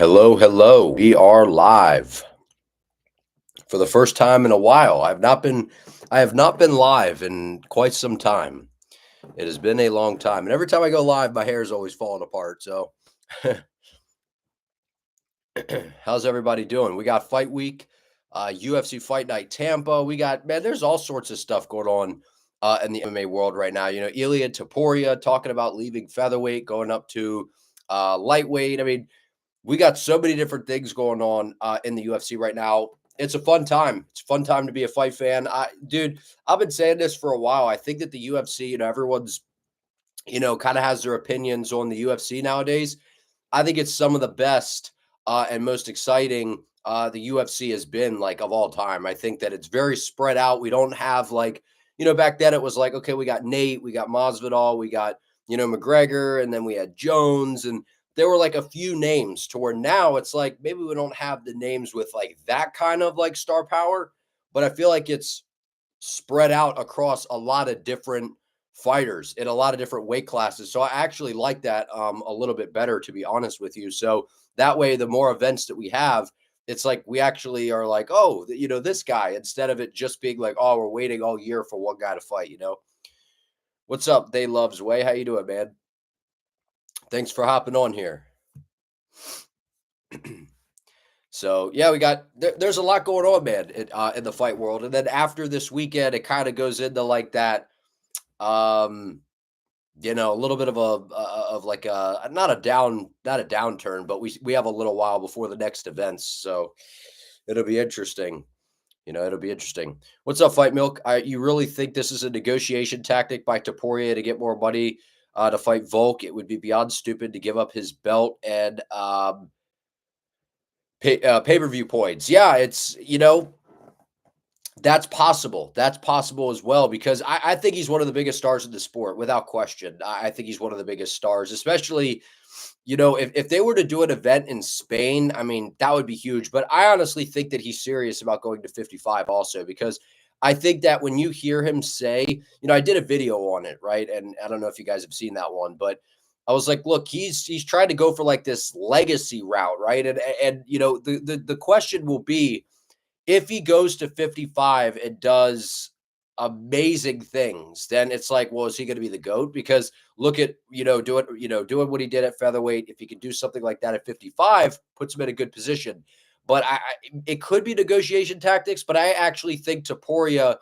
Hello, hello. We are live for the first time in a while. I have not been live in quite some time. It has been a long time. And every time I go live, my hair is always falling apart. So how's everybody doing? We got fight week, UFC Fight Night Tampa. There's all sorts of stuff going on in the MMA world right now. Ilia Topuria talking about leaving featherweight, going up to lightweight. We got so many different things going on in the UFC right now. It's a fun time. It's a fun time to be a fight fan. I've been saying this for a while. I think that the UFC, everyone's, kind of has their opinions on the UFC nowadays. I think it's some of the best and most exciting the UFC has been like of all time. I think that it's very spread out. We don't have back then it was like, okay, we got Nate, we got Masvidal, we got, McGregor, and then we had Jones, and there were like a few names to where now it's like maybe we don't have the names with like that kind of like star power, but I feel like it's spread out across a lot of different fighters in a lot of different weight classes. So I actually like that a little bit better, to be honest with you. So that way, the more events that we have, it's like we actually are like, oh, this guy, instead of it just being like, oh, we're waiting all year for one guy to fight. What's up? They loves way. How you doing, man? Thanks for hopping on here. So yeah, there's a lot going on, man, in the fight world. And then after this weekend, it kind of goes into like that, a little bit of not a downturn, but we have a little while before the next events. So it'll be interesting. It'll be interesting. What's up, Fight Milk? You really think this is a negotiation tactic by Topuria to get more money to fight Volk? It would be beyond stupid to give up his belt and pay-per-view points. Yeah, it's, that's possible. That's possible as well, because I think he's one of the biggest stars in the sport, without question. I think he's one of the biggest stars, especially, if they were to do an event in Spain, that would be huge. But I honestly think that he's serious about going to 55 also, because I think that when you hear him say, I did a video on it, right? And I don't know if you guys have seen that one, but I was like, look, he's trying to go for like this legacy route, right? And the question will be, if he goes to 55 and does amazing things, then it's like, well, is he going to be the GOAT? Because look at, doing what he did at featherweight. If he can do something like that at 55, puts him in a good position. But it could be negotiation tactics, but I actually think Topuria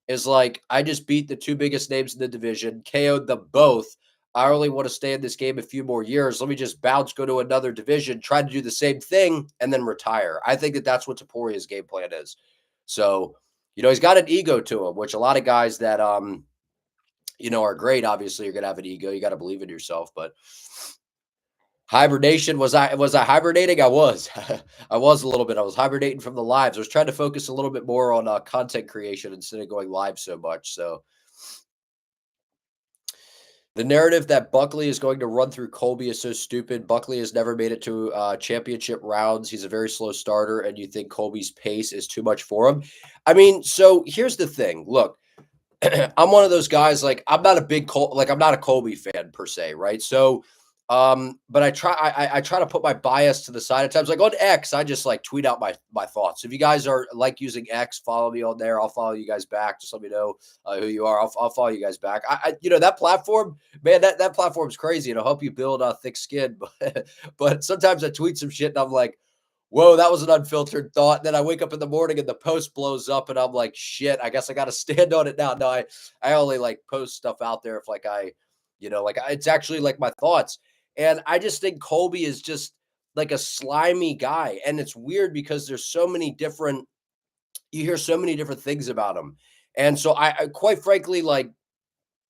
is like, I just beat the two biggest names in the division, KO'd them both. I only want to stay in this game a few more years. Let me just bounce, go to another division, try to do the same thing, and then retire. I think that that's what Topuria's game plan is. So, he's got an ego to him, which a lot of guys that, are great, obviously, are going to have an ego. You got to believe in yourself. But hibernation, was I hibernating? I was. I was a little bit. I was hibernating from the lives. I was trying to focus a little bit more on content creation instead of going live so much. So, the narrative that Buckley is going to run through Colby is so stupid. Buckley has never made it to championship rounds. He's a very slow starter, and you think Colby's pace is too much for him. So here's the thing. Look, I'm one of those guys, like, I'm not a Colby fan per se, right? So, but I try to put my bias to the side at times. Like on X, I just like tweet out my thoughts. If you guys are like using X, follow me on there. I'll follow you guys back. Just let me know who you are. I'll follow you guys back. That platform, man, that platform's crazy. It'll help you build a thick skin. But sometimes I tweet some shit and I'm like, whoa, that was an unfiltered thought. Then I wake up in the morning and the post blows up and I'm like, shit, I guess I got to stand on it now. No, I only like post stuff out there if like it's actually like my thoughts. And I just think Colby is just like a slimy guy. And it's weird because you hear so many different things about him. And so I quite frankly, like,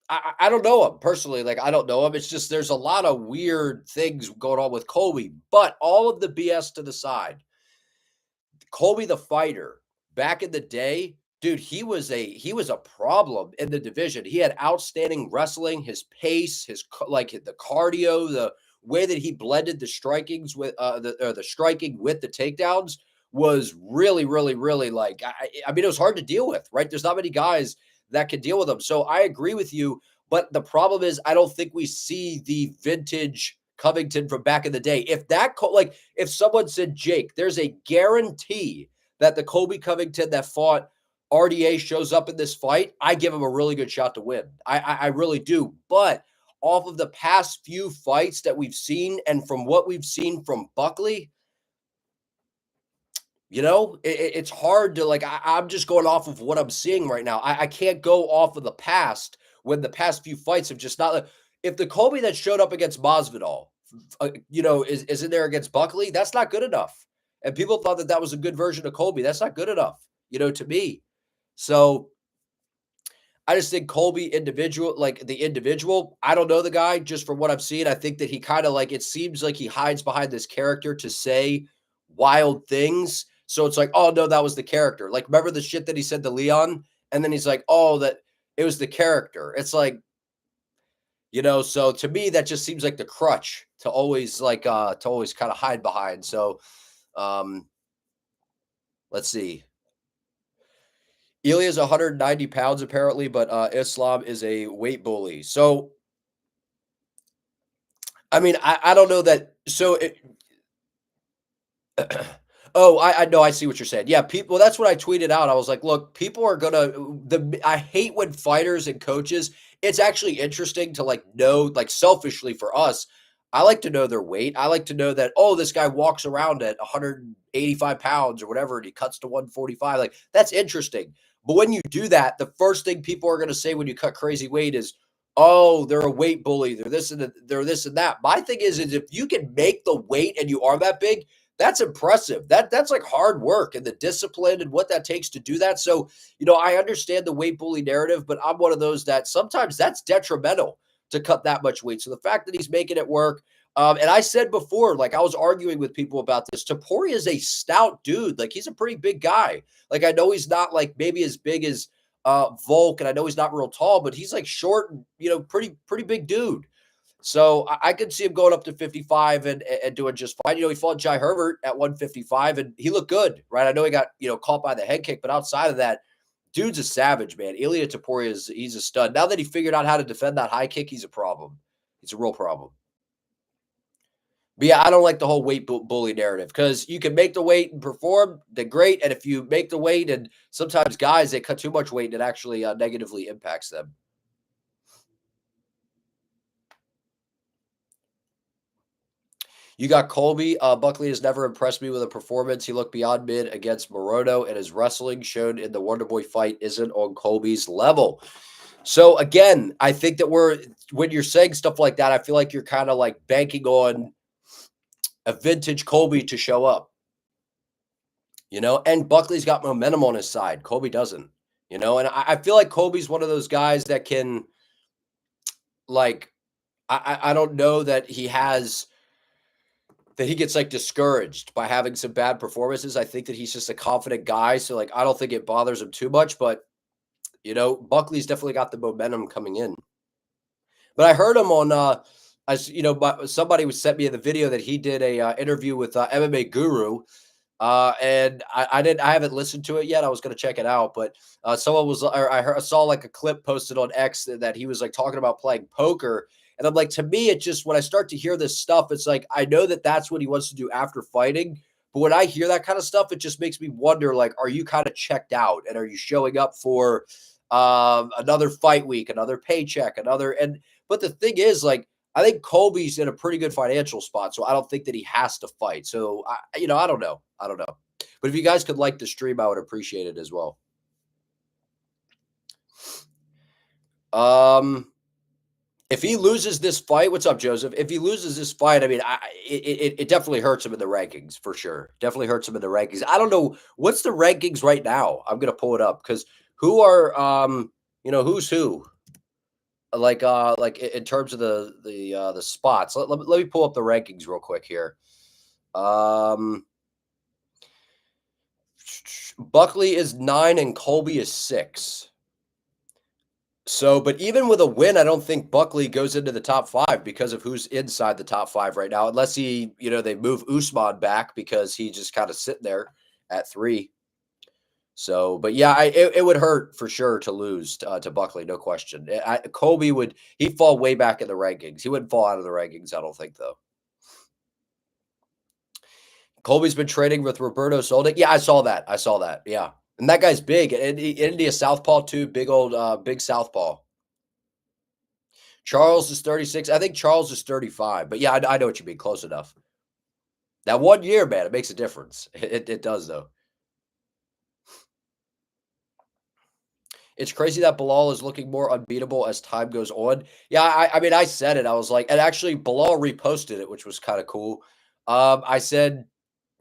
I don't know him personally. Like, I don't know him. It's just, there's a lot of weird things going on with Colby, but all of the BS to the side. Colby, the fighter, back in the day, dude, he was a problem in the division. He had outstanding wrestling, his pace, the cardio, the way that he blended the strikings with the striking with the takedowns was really, really, really like, it was hard to deal with, right? There's not many guys that can deal with them. So I agree with you. But the problem is, I don't think we see the vintage Covington from back in the day. If that, if someone said, Jake, there's a guarantee that the Colby Covington that fought RDA shows up in this fight, I give him a really good shot to win. I really do. But off of the past few fights that we've seen and from what we've seen from Buckley, it's hard to I'm just going off of what I'm seeing right now. I can't go off of the past when the past few fights have just not. If the Colby that showed up against Masvidal, is in there against Buckley, that's not good enough. And people thought that was a good version of Colby. That's not good enough, to me. So I just think Colby the individual, I don't know the guy just from what I've seen. I think that he kind of it seems like he hides behind this character to say wild things. So it's like, oh no, that was the character. Like, remember the shit that he said to Leon? And then he's like, oh, that it was the character. It's like, so to me, that just seems like the crutch to always kind of hide behind. So let's see. Ilia is 190 pounds apparently, but Islam is a weight bully. So, I mean, I don't know that. So oh, I know. I see what you're saying. Yeah, people. That's what I tweeted out. I was like, look, people are I hate when fighters and coaches. It's actually interesting to know, selfishly for us. I like to know their weight. I like to know that, oh, this guy walks around at 185 pounds or whatever, and he cuts to 145. That's interesting. But when you do that, the first thing people are going to say when you cut crazy weight is, oh, they're a weight bully. They're this and that. My thing is if you can make the weight and you are that big, that's impressive. That's hard work and the discipline and what that takes to do that. So, I understand the weight bully narrative, but I'm one of those that sometimes that's detrimental to cut that much weight. So the fact that he's making it work, and I said before, I was arguing with people about this, Topuria is a stout dude. He's a pretty big guy. I know he's not maybe as big as Volk, and I know he's not real tall, but he's short and, pretty big dude. So I could see him going up to 55 and doing just fine. He fought Jai Herbert at 155 and he looked good, right? I know he got, caught by the head kick, but outside of that, dude's a savage, man. Ilia Topuria he's a stud. Now that he figured out how to defend that high kick, he's a problem. He's a real problem. But yeah, I don't like the whole weight bully narrative because you can make the weight and perform, then great. And if you make the weight, and sometimes guys, they cut too much weight and it actually negatively impacts them. You got Colby. Buckley has never impressed me with a performance. He looked beyond mid against Morono, and his wrestling shown in the Wonderboy fight isn't on Colby's level. So again, I think that when you're saying stuff like that, I feel like you're kind of banking on a vintage Colby to show up. And Buckley's got momentum on his side. Colby doesn't, and I feel like Colby's one of those guys that can, I don't know that he gets discouraged by having some bad performances. I think that he's just a confident guy. So I don't think it bothers him too much, but Buckley's definitely got the momentum coming in. But I heard him on, somebody sent me the video that he did a interview with MMA Guru. And I haven't listened to it yet. I was going to check it out, but I saw a clip posted on X that he was talking about playing poker. And I'm to me, it just, when I start to hear this stuff, it's I know that that's what he wants to do after fighting. But when I hear that kind of stuff, it just makes me wonder, are you kind of checked out? And are you showing up for another fight week, another paycheck, but the thing is, I think Colby's in a pretty good financial spot. So I don't think that he has to fight. So, I don't know. But if you guys could like the stream, I would appreciate it as well. If he loses this fight, what's up, Joseph? If he loses this fight, I mean, it definitely hurts him in the rankings for sure. Definitely hurts him in the rankings. I don't know what's the rankings right now. I'm gonna pull it up because who are who's who? In terms of the spots. Let me pull up the rankings real quick here. Buckley is 9 and Colby is 6. So, but even with a win, I don't think Buckley goes into the top 5 because of who's inside the top 5 right now, unless they move Usman back because he just kind of sitting there at 3. So, but yeah, it would hurt for sure to lose to Buckley, no question. Colby he'd fall way back in the rankings. He wouldn't fall out of the rankings, I don't think, though. Colby's been training with Roberto Soldic. Yeah, I saw that. I saw that. Yeah. And that guy's big. And India Southpaw too. Big old big Southpaw. Charles is 36. I think Charles is 35. But yeah, I know what you mean. Close enough. That 1 year, man, it makes a difference. It does though. It's crazy that Bilal is looking more unbeatable as time goes on. Yeah, I mean, I said it. I was like, and actually, Bilal reposted it, which was kind of cool. I said,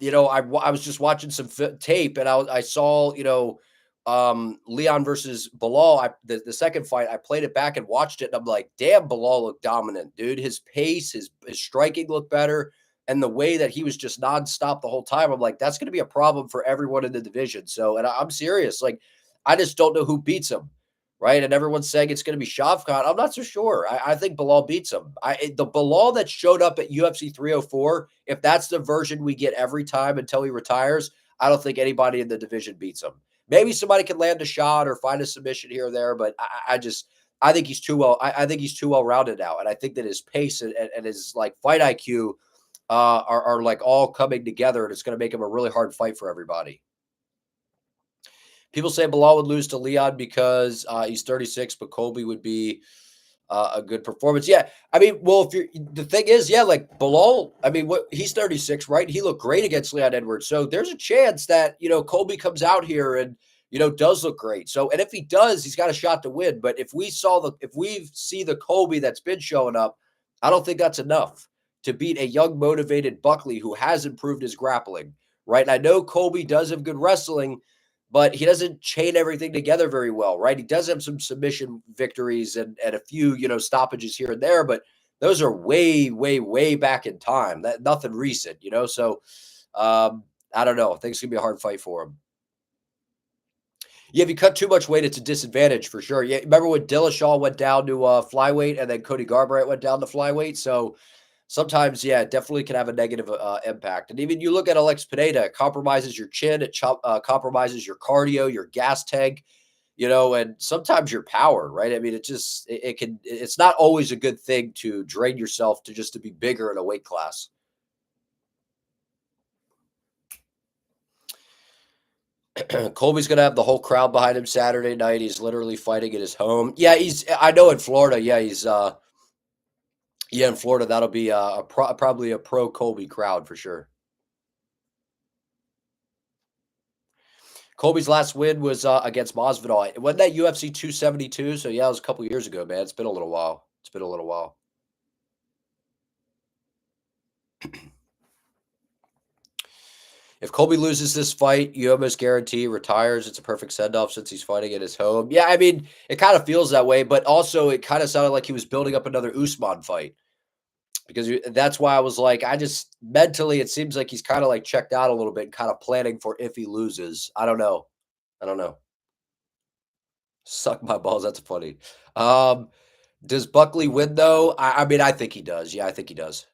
I was just watching some tape, and I saw, Leon versus Bilal. The second fight, I played it back and watched it, and I'm like, damn, Bilal looked dominant, dude. His pace, his striking looked better, and the way that he was just nonstop the whole time. I'm like, that's going to be a problem for everyone in the division. So, and I'm serious, like. I just don't know who beats him, right? And everyone's saying it's going to be Shavkat. I'm not so sure. I think Bilal beats him. The Bilal that showed up at UFC 304, if that's the version we get every time until he retires, I don't think anybody in the division beats him. Maybe somebody can land a shot or find a submission here or there, but I think he's too well. I think he's too well rounded now, and I think that his pace and his like fight IQ are like all coming together, and it's going to make him a really hard fight for everybody. People say Bilal would lose to Leon because he's 36, but Colby would be a good performance. Yeah, I mean, well, if you're the thing is, yeah, like Bilal, I mean, he's 36, right? He looked great against Leon Edwards, so there's a chance that Colby comes out here and does look great. So, and if he does, he's got a shot to win. But if we see the Colby that's been showing up, I don't think that's enough to beat a young, motivated Buckley who has improved his grappling, right? And I know Colby does have good wrestling, but he doesn't chain everything together very well, right? He does have some submission victories and a few, stoppages here and there, but those are way, way, way back in time. That nothing recent, So I don't know. I think it's gonna be a hard fight for him. Yeah, if you cut too much weight, it's a disadvantage for sure. Yeah, remember when Dillashaw went down to flyweight and then Cody Garbrandt went down to flyweight? So sometimes, yeah, it definitely can have a negative impact. And even you look at Alex Pineda, it compromises your chin, it compromises your cardio, your gas tank, and sometimes your power, right? I mean, it's not always a good thing to drain yourself to be bigger in a weight class. Colby's going to have the whole crowd behind him Saturday night. He's literally fighting at his home. Yeah, I know in Florida. Yeah, in Florida, that'll be probably a pro Colby crowd for sure. Colby's last win was against Masvidal. Wasn't that UFC 272? So yeah, it was a couple years ago, man. It's been a little while. If Colby loses this fight, you almost guarantee he retires. It's a perfect send-off since he's fighting at his home. Yeah, I mean, it kind of feels that way, but also it kind of sounded like he was building up another Usman fight. Because that's why I was like, I just mentally, it seems like he's kind of like checked out a little bit and kind of planning for if he loses. I don't know. Suck my balls. That's funny. Does Buckley win though? I mean, I think he does. Yeah, I think he does.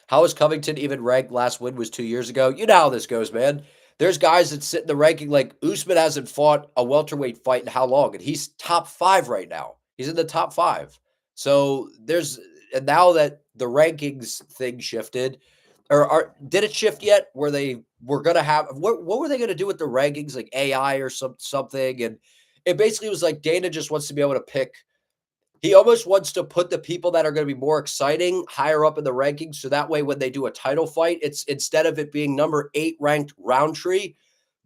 How is Covington even ranked? Last win was 2 years ago. You know how this goes, man. There's guys that sit in the ranking like Usman hasn't fought a welterweight fight in how long, and he's top 5 right now. He's in the top 5. So and now that the rankings thing shifted, did it shift yet? Where they were gonna have what were they gonna do with the rankings, like AI or something? And it basically was like Dana just wants to be able to pick. He almost wants to put the people that are going to be more exciting higher up in the rankings. So that way, when they do a title fight, it's instead of it being number 8 ranked Roundtree,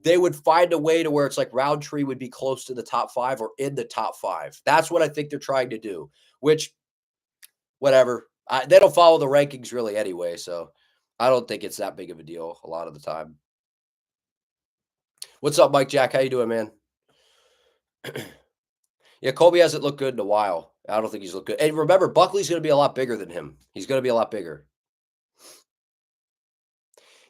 they would find a way to where it's like Roundtree would be close to the top 5 or in the top 5. That's what I think they're trying to do, which, whatever. They don't follow the rankings really anyway. So I don't think it's that big of a deal a lot of the time. What's up, Mike Jack? How you doing, man? Yeah, Colby hasn't looked good in a while. I don't think he's looked good. And remember, Buckley's going to be a lot bigger than him. He's going to be a lot bigger.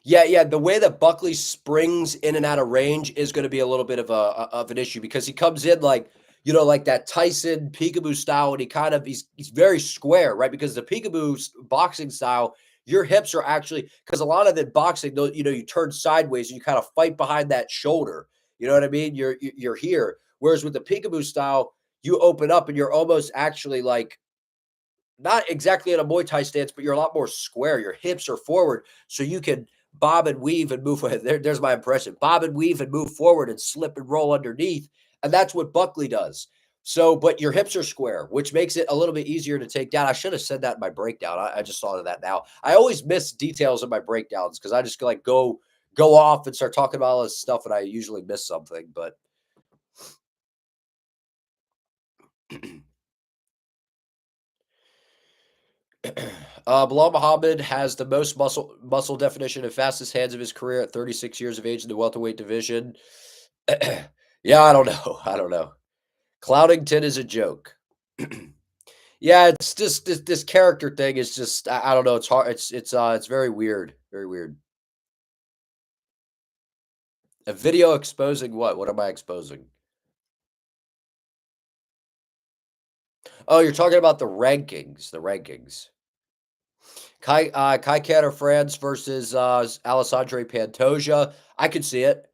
Yeah. The way that Buckley springs in and out of range is going to be a little bit of an issue because he comes in like that Tyson peekaboo style, and he's very square, right? Because the peekaboo boxing style, your hips are actually because a lot of the boxing, you turn sideways and you kind of fight behind that shoulder. You know what I mean? You're here. Whereas with the peekaboo style, you open up and you're almost actually like not exactly in a Muay Thai stance, but you're a lot more square. Your hips are forward, so you can bob and weave and move. There's my impression. Bob and weave and move forward and slip and roll underneath, and that's what Buckley does. So, but your hips are square, which makes it a little bit easier to take down. I should have said that in my breakdown. I just thought of that now. I always miss details in my breakdowns because I just like go off and start talking about all this stuff, and I usually miss something. But Bilal Muhammad has the most muscle definition and fastest hands of his career at 36 years of age in the welterweight division. Yeah, I don't know. I don't know. Cloudington is a joke. Yeah, it's just this character thing is just I don't know. It's hard. It's very weird. Very weird. A video exposing what? What am I exposing? Oh, you're talking about the rankings. The rankings. Kai Katter France versus Alessandre Pantoja. I could see it.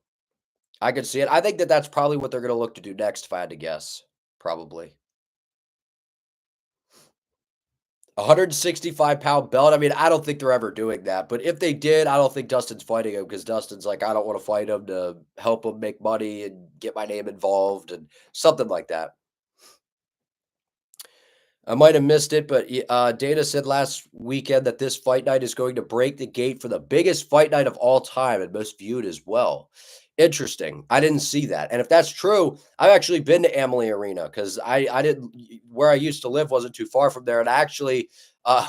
I could see it. I think that that's probably what they're going to look to do next, if I had to guess. Probably. 165-pound belt. I mean, I don't think they're ever doing that. But if they did, I don't think Dustin's fighting him because Dustin's like, I don't want to fight him to help him make money and get my name involved and something like that. I might have missed it, but Dana said last weekend that this fight night is going to break the gate for the biggest fight night of all time and most viewed as well. Interesting. I didn't see that. And if that's true, I've actually been to Amalie Arena because I didn't, where I used to live wasn't too far from there. And I actually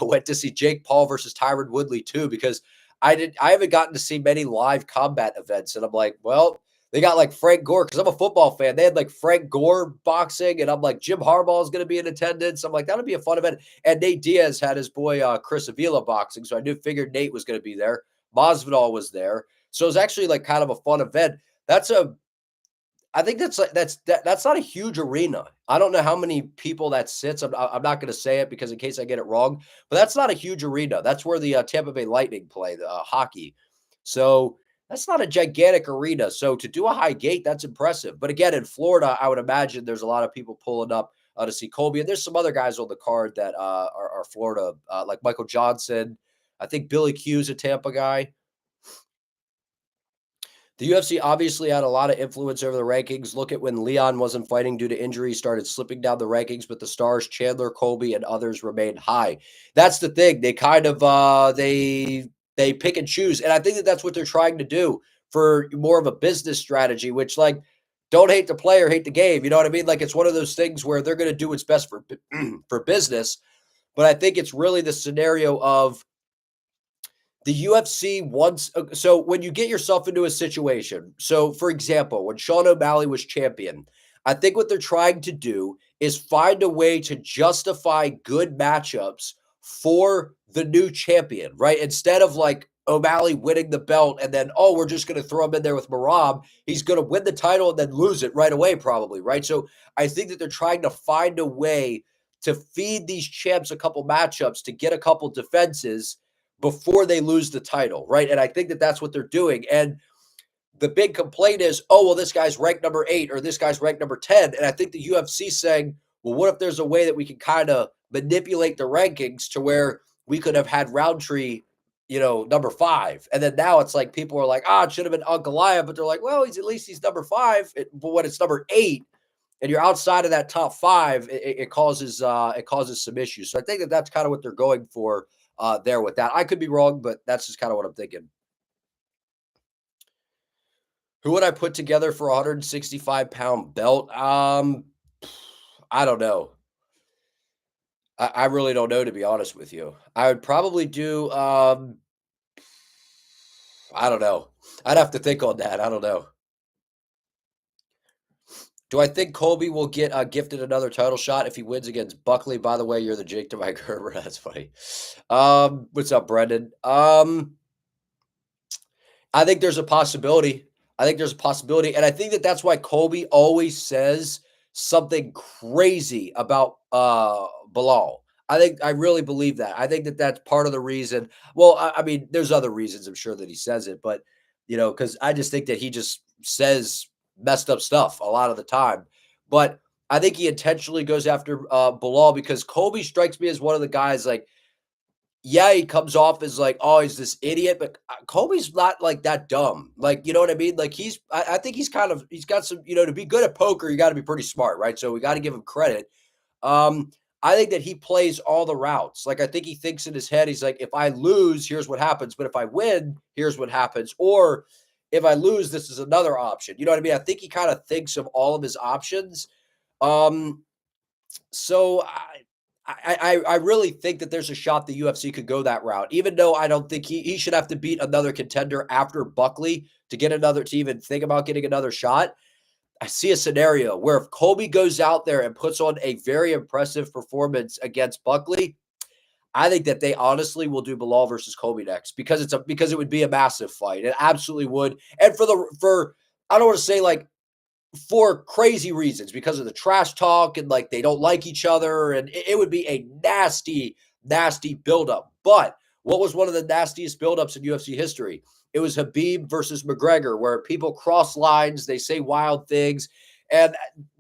went to see Jake Paul versus Tyron Woodley too because I haven't gotten to see many live combat events. And I'm like, well, they got like Frank Gore because I'm a football fan. They had like Frank Gore boxing, and I'm like, Jim Harbaugh is going to be in attendance. I'm like, that'll be a fun event. And Nate Diaz had his boy Chris Avila boxing, so figured Nate was going to be there. Masvidal was there, so it was actually like kind of a fun event. That's a I think that's not a huge arena. I don't know how many people that sits. I'm not going to say it because in case I get it wrong, but that's not a huge arena. That's where the Tampa Bay Lightning play the hockey. So that's not a gigantic arena. So to do a high gate, that's impressive. But again, in Florida, I would imagine there's a lot of people pulling up to see Colby, and there's some other guys on the card that are Florida, like Michael Johnson. I think Billy Q's a Tampa guy. The UFC obviously had a lot of influence over the rankings. Look at when Leon wasn't fighting due to injury, started slipping down the rankings, but the stars, Chandler, Colby, and others remained high. That's the thing. They kind of they pick and choose, and I think that that's what they're trying to do for more of a business strategy. Which like, don't hate the player, hate the game. You know what I mean? Like it's one of those things where they're going to do what's best for for business. But I think it's really the scenario of the UFC wants so when you get yourself into a situation, so for example, when Sean O'Malley was champion, I think what they're trying to do is find a way to justify good matchups for the new champion, right? Instead of like O'Malley winning the belt and then, oh, we're just going to throw him in there with Marab. He's going to win the title and then lose it right away, probably, right? So I think that they're trying to find a way to feed these champs a couple matchups to get a couple defenses before they lose the title, right? And I think that that's what they're doing. And the big complaint is, oh, well, this guy's ranked number 8 or this guy's ranked number 10. And I think the UFC saying, well, what if there's a way that we can kind of manipulate the rankings to where we could have had Roundtree, number 5. And then now it's like people are like, it should have been Ankalaev, but they're like, well, he's number 5. But when it's number 8 and you're outside of that top 5, it causes some issues. So I think that that's kind of what they're going for there with that. I could be wrong, but that's just kind of what I'm thinking. Who would I put together for a 165-pound belt? I don't know. I really don't know, to be honest with you. I would probably do, I don't know. I'd have to think on that. I don't know. Do I think Colby will get gifted another title shot if he wins against Buckley? By the way, you're the Jake to my Gerber. That's funny. What's up, Brendan? I think there's a possibility. And I think that that's why Colby always says something crazy about Bilal. I really believe that. I think that that's part of the reason. Well, I mean, there's other reasons I'm sure that he says it, but because I just think that he just says messed up stuff a lot of the time. But I think he intentionally goes after Bilal because Colby strikes me as one of the guys like, yeah, he comes off as like, oh, he's this idiot, but Colby's not like that dumb. Like, you know what I mean? Like I think he's got some, to be good at poker, you got to be pretty smart, right? So we got to give him credit. Um, I think that he plays all the routes. Like, I think he thinks in his head, he's like, if I lose, here's what happens. But if I win, here's what happens. Or if I lose, this is another option. You know what I mean? I think he kind of thinks of all of his options. Um, so I really think that there's a shot the UFC could go that route, even though I don't think he should have to beat another contender after Buckley to even think about getting another shot. I see a scenario where if Colby goes out there and puts on a very impressive performance against Buckley, I think that they honestly will do Bilal versus Colby next because it would be a massive fight. It absolutely would. And for I don't want to say like for crazy reasons because of the trash talk and like they don't like each other and it would be a nasty, nasty buildup. But what was one of the nastiest buildups in UFC history? It was Habib versus McGregor, where people cross lines, they say wild things. And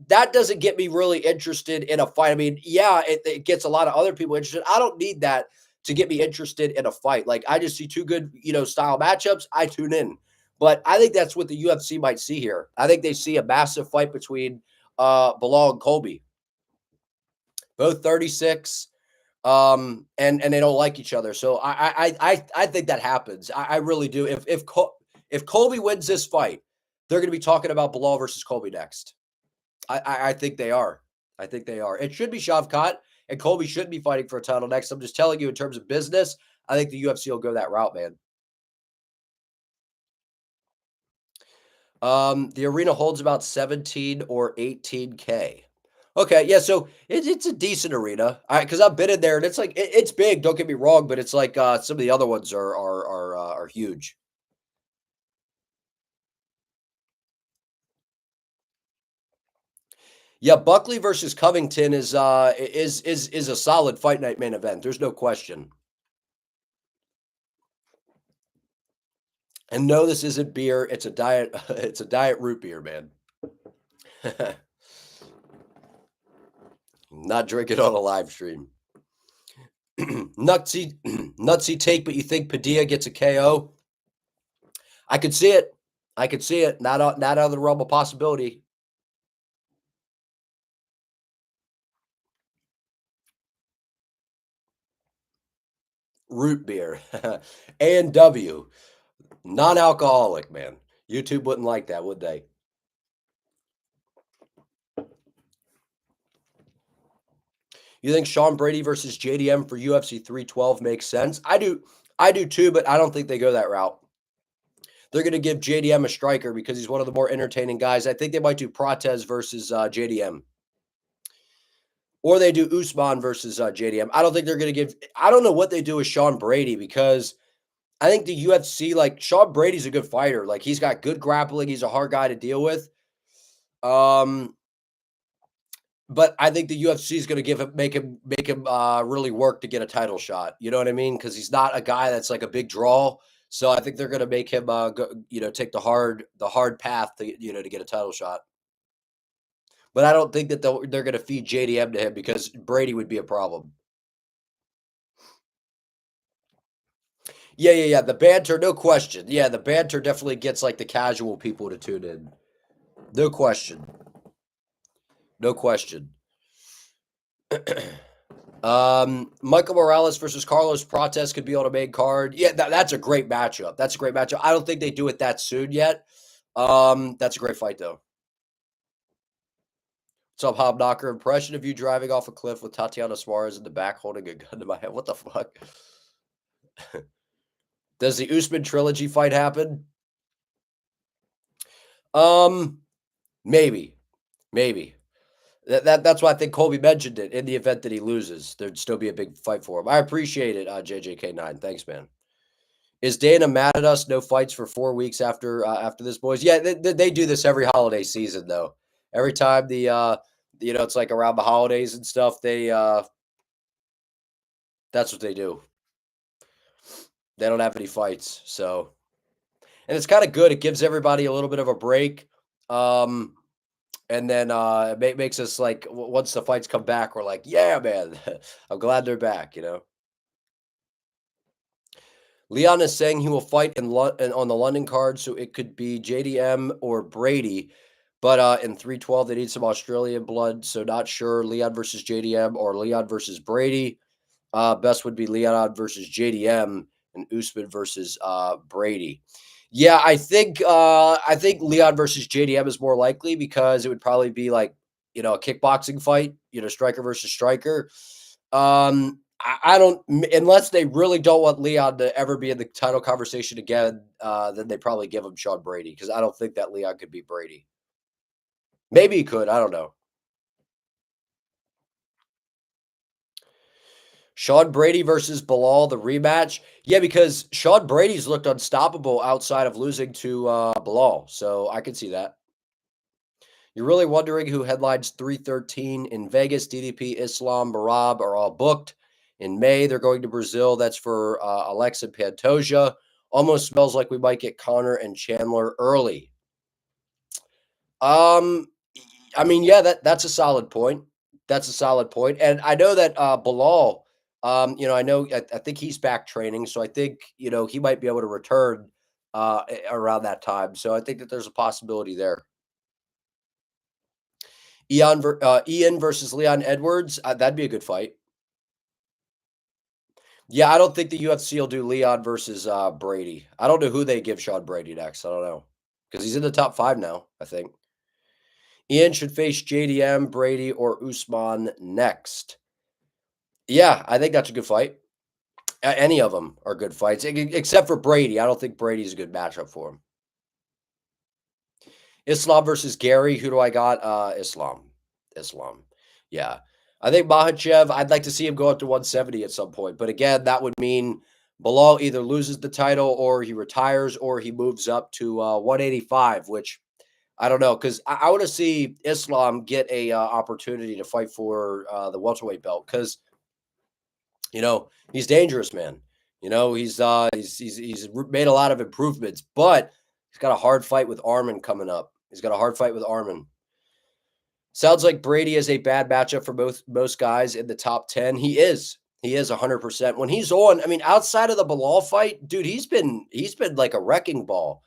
that doesn't get me really interested in a fight. I mean, yeah, it gets a lot of other people interested. I don't need that to get me interested in a fight. Like, I just see two good, style matchups. I tune in. But I think that's what the UFC might see here. I think they see a massive fight between Bilal and Colby. Both 36, and they don't like each other. So I think that happens. I really do. If Colby wins this fight, they're going to be talking about Bilal versus Colby next. I think they are. I think they are. It should be Shavkat, and Colby shouldn't be fighting for a title next. I'm just telling you, in terms of business, I think the UFC will go that route, man. The arena holds about 17 or 18K. Okay, yeah, so it's a decent arena. Because I've been in there and it's like it's big. Don't get me wrong, but it's like some of the other ones are huge. Yeah, Buckley versus Covington is a solid fight night main event. There's no question. And no, this isn't beer. It's a diet. It's a diet root beer, man. Not drinking on a live stream. Nutsy, nutsy take, but you think Padilla gets a KO? I could see it. I could see it. Not out of the realm of possibility. Root beer. A&W. Non-alcoholic, man. YouTube wouldn't like that, would they? You think Sean Brady versus JDM for UFC 312 makes sense? I do too, but I don't think they go that route. They're going to give JDM a striker because he's one of the more entertaining guys. I think they might do Prates versus JDM. Or they do Usman versus JDM. I don't think they're going to give. I don't know what they do with Sean Brady because I think the UFC, like Sean Brady's a good fighter. Like he's got good grappling. He's a hard guy to deal with. But I think the UFC is going to make him really work to get a title shot. You know what I mean? Because he's not a guy that's like a big draw. So I think they're going to make him take the hard path to get a title shot. But I don't think that they're going to feed JDM to him because Brady would be a problem. Yeah. The banter, no question. Yeah, the banter definitely gets like the casual people to tune in. No question. No question. Michael Morales versus Carlos Prates could be on a main card. Yeah, that's a great matchup. That's a great matchup. I don't think they do it that soon yet. That's a great fight though. What's up, Hobknocker? Impression of you driving off a cliff with Tatiana Suarez in the back holding a gun to my head. What the fuck? Does the Usman trilogy fight happen? Maybe. That's why I think Colby mentioned it in the event that he loses. There'd still be a big fight for him. I appreciate it, JJK9. Thanks, man. Is Dana mad at us? No fights for 4 weeks after this, boys. Yeah, they do this every holiday season, though. Every time it's like around the holidays and stuff. That's what they do. They don't have any fights, and it's kind of good. It gives everybody a little bit of a break. And then it makes us like once the fights come back, we're like, yeah, man, I'm glad they're back. Leon is saying he will fight on the London card, so it could be JDM or Brady. But in 312, they need some Australian blood, so not sure. Leon versus JDM or Leon versus Brady. Best would be Leon versus JDM and Usman versus Brady. Yeah, I think Leon versus JDM is more likely because it would probably be like a kickboxing fight, striker versus striker. I don't unless they really don't want Leon to ever be in the title conversation again. Then they probably give him Sean Brady because I don't think that Leon could beat Brady. Maybe he could. I don't know. Sean Brady versus Bilal, the rematch. Yeah, because Sean Brady's looked unstoppable outside of losing to Bilal. So I can see that. You're really wondering who headlines 313 in Vegas. DDP, Islam, Marab are all booked. In May, they're going to Brazil. That's for Alexa Pantoja. Almost smells like we might get Connor and Chandler early. Um, I mean, yeah, that's a solid point. That's a solid point. And I know that Bilal, I think he's back training, so I think he might be able to return around that time. So I think that there's a possibility there. Ian versus Leon Edwards, that'd be a good fight. Yeah, I don't think the UFC will do Leon versus Brady. I don't know who they give Sean Brady next. I don't know because he's in the top 5 now, I think. Ian should face JDM, Brady, or Usman next. Yeah, I think that's a good fight. Any of them are good fights, except for Brady. I don't think Brady's a good matchup for him. Islam versus Gary. Who do I got? Islam. Islam. Yeah. I think Makhachev, I'd like to see him go up to 170 at some point. But again, that would mean Bilal either loses the title or he retires or he moves up to 185, which I don't know. Because I want to see Islam get a opportunity to fight for the welterweight belt because, he's dangerous, man. He's made a lot of improvements, but he's got a hard fight with Armin coming up. He's got a hard fight with Armin. Sounds like Brady is a bad matchup for most guys in the top 10. He is. He is 100%. When he's on, I mean, outside of the Bilal fight, dude, he's been like a wrecking ball.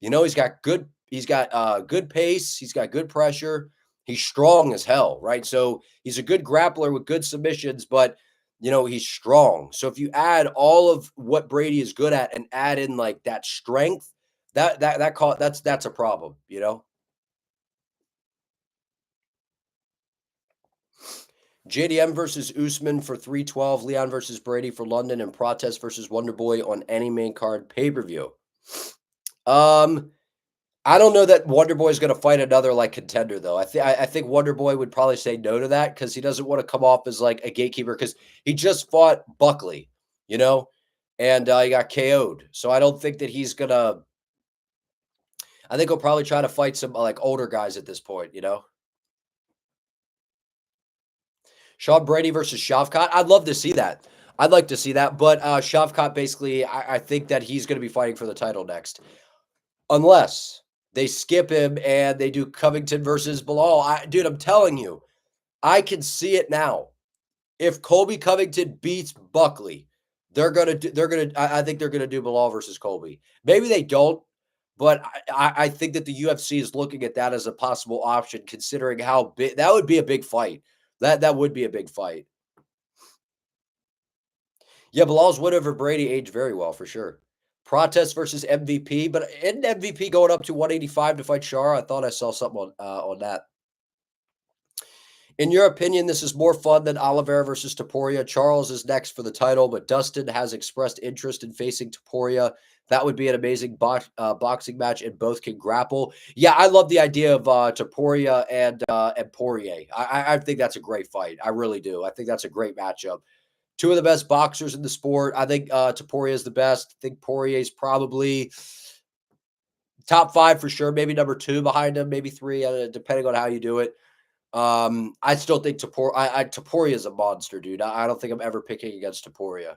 He's got good pace, he's got good pressure. He's strong as hell, right? So he's a good grappler with good submissions, but he's strong. So if you add all of what Brady is good at and add in like that strength, that's a problem. JDM versus Usman for 312, Leon versus Brady for London, and Protest versus Wonderboy on any main card pay-per-view. I don't know that Wonderboy is going to fight another like contender though. I think Wonderboy would probably say no to that because he doesn't want to come off as like a gatekeeper because he just fought Buckley, you know, and he got KO'd. So I don't think that he's gonna. I think he'll probably try to fight some like older guys at this point. Sean Brady versus Shavkat. I'd love to see that. I'd like to see that, but Shavkat basically, I think that he's going to be fighting for the title next, unless they skip him and they do Covington versus Bilal. Dude, I'm telling you, I can see it now. If Colby Covington beats Buckley, they're gonna do, they're gonna. I think they're gonna do Bilal versus Colby. Maybe they don't, but I think that the UFC is looking at that as a possible option, considering how big that would be. A big fight. That would be a big fight. Yeah, Bilal's win over Brady aged very well for sure. Protest versus MVP, but isn't MVP going up to 185 to fight Shara? I thought I saw something on that. In your opinion, this is more fun than Oliveira versus Topuria. Charles is next for the title, but Dustin has expressed interest in facing Topuria. That would be an amazing boxing match, and both can grapple. Yeah, I love the idea of Topuria and Poirier. I think that's a great fight. I really do. I think that's a great matchup. Two of the best boxers in the sport. I think Topuria is the best. I think Poirier is probably top 5 for sure. Maybe number 2 behind him, maybe 3, depending on how you do it. I still think Topuria is a monster, dude. I don't think I'm ever picking against Topuria.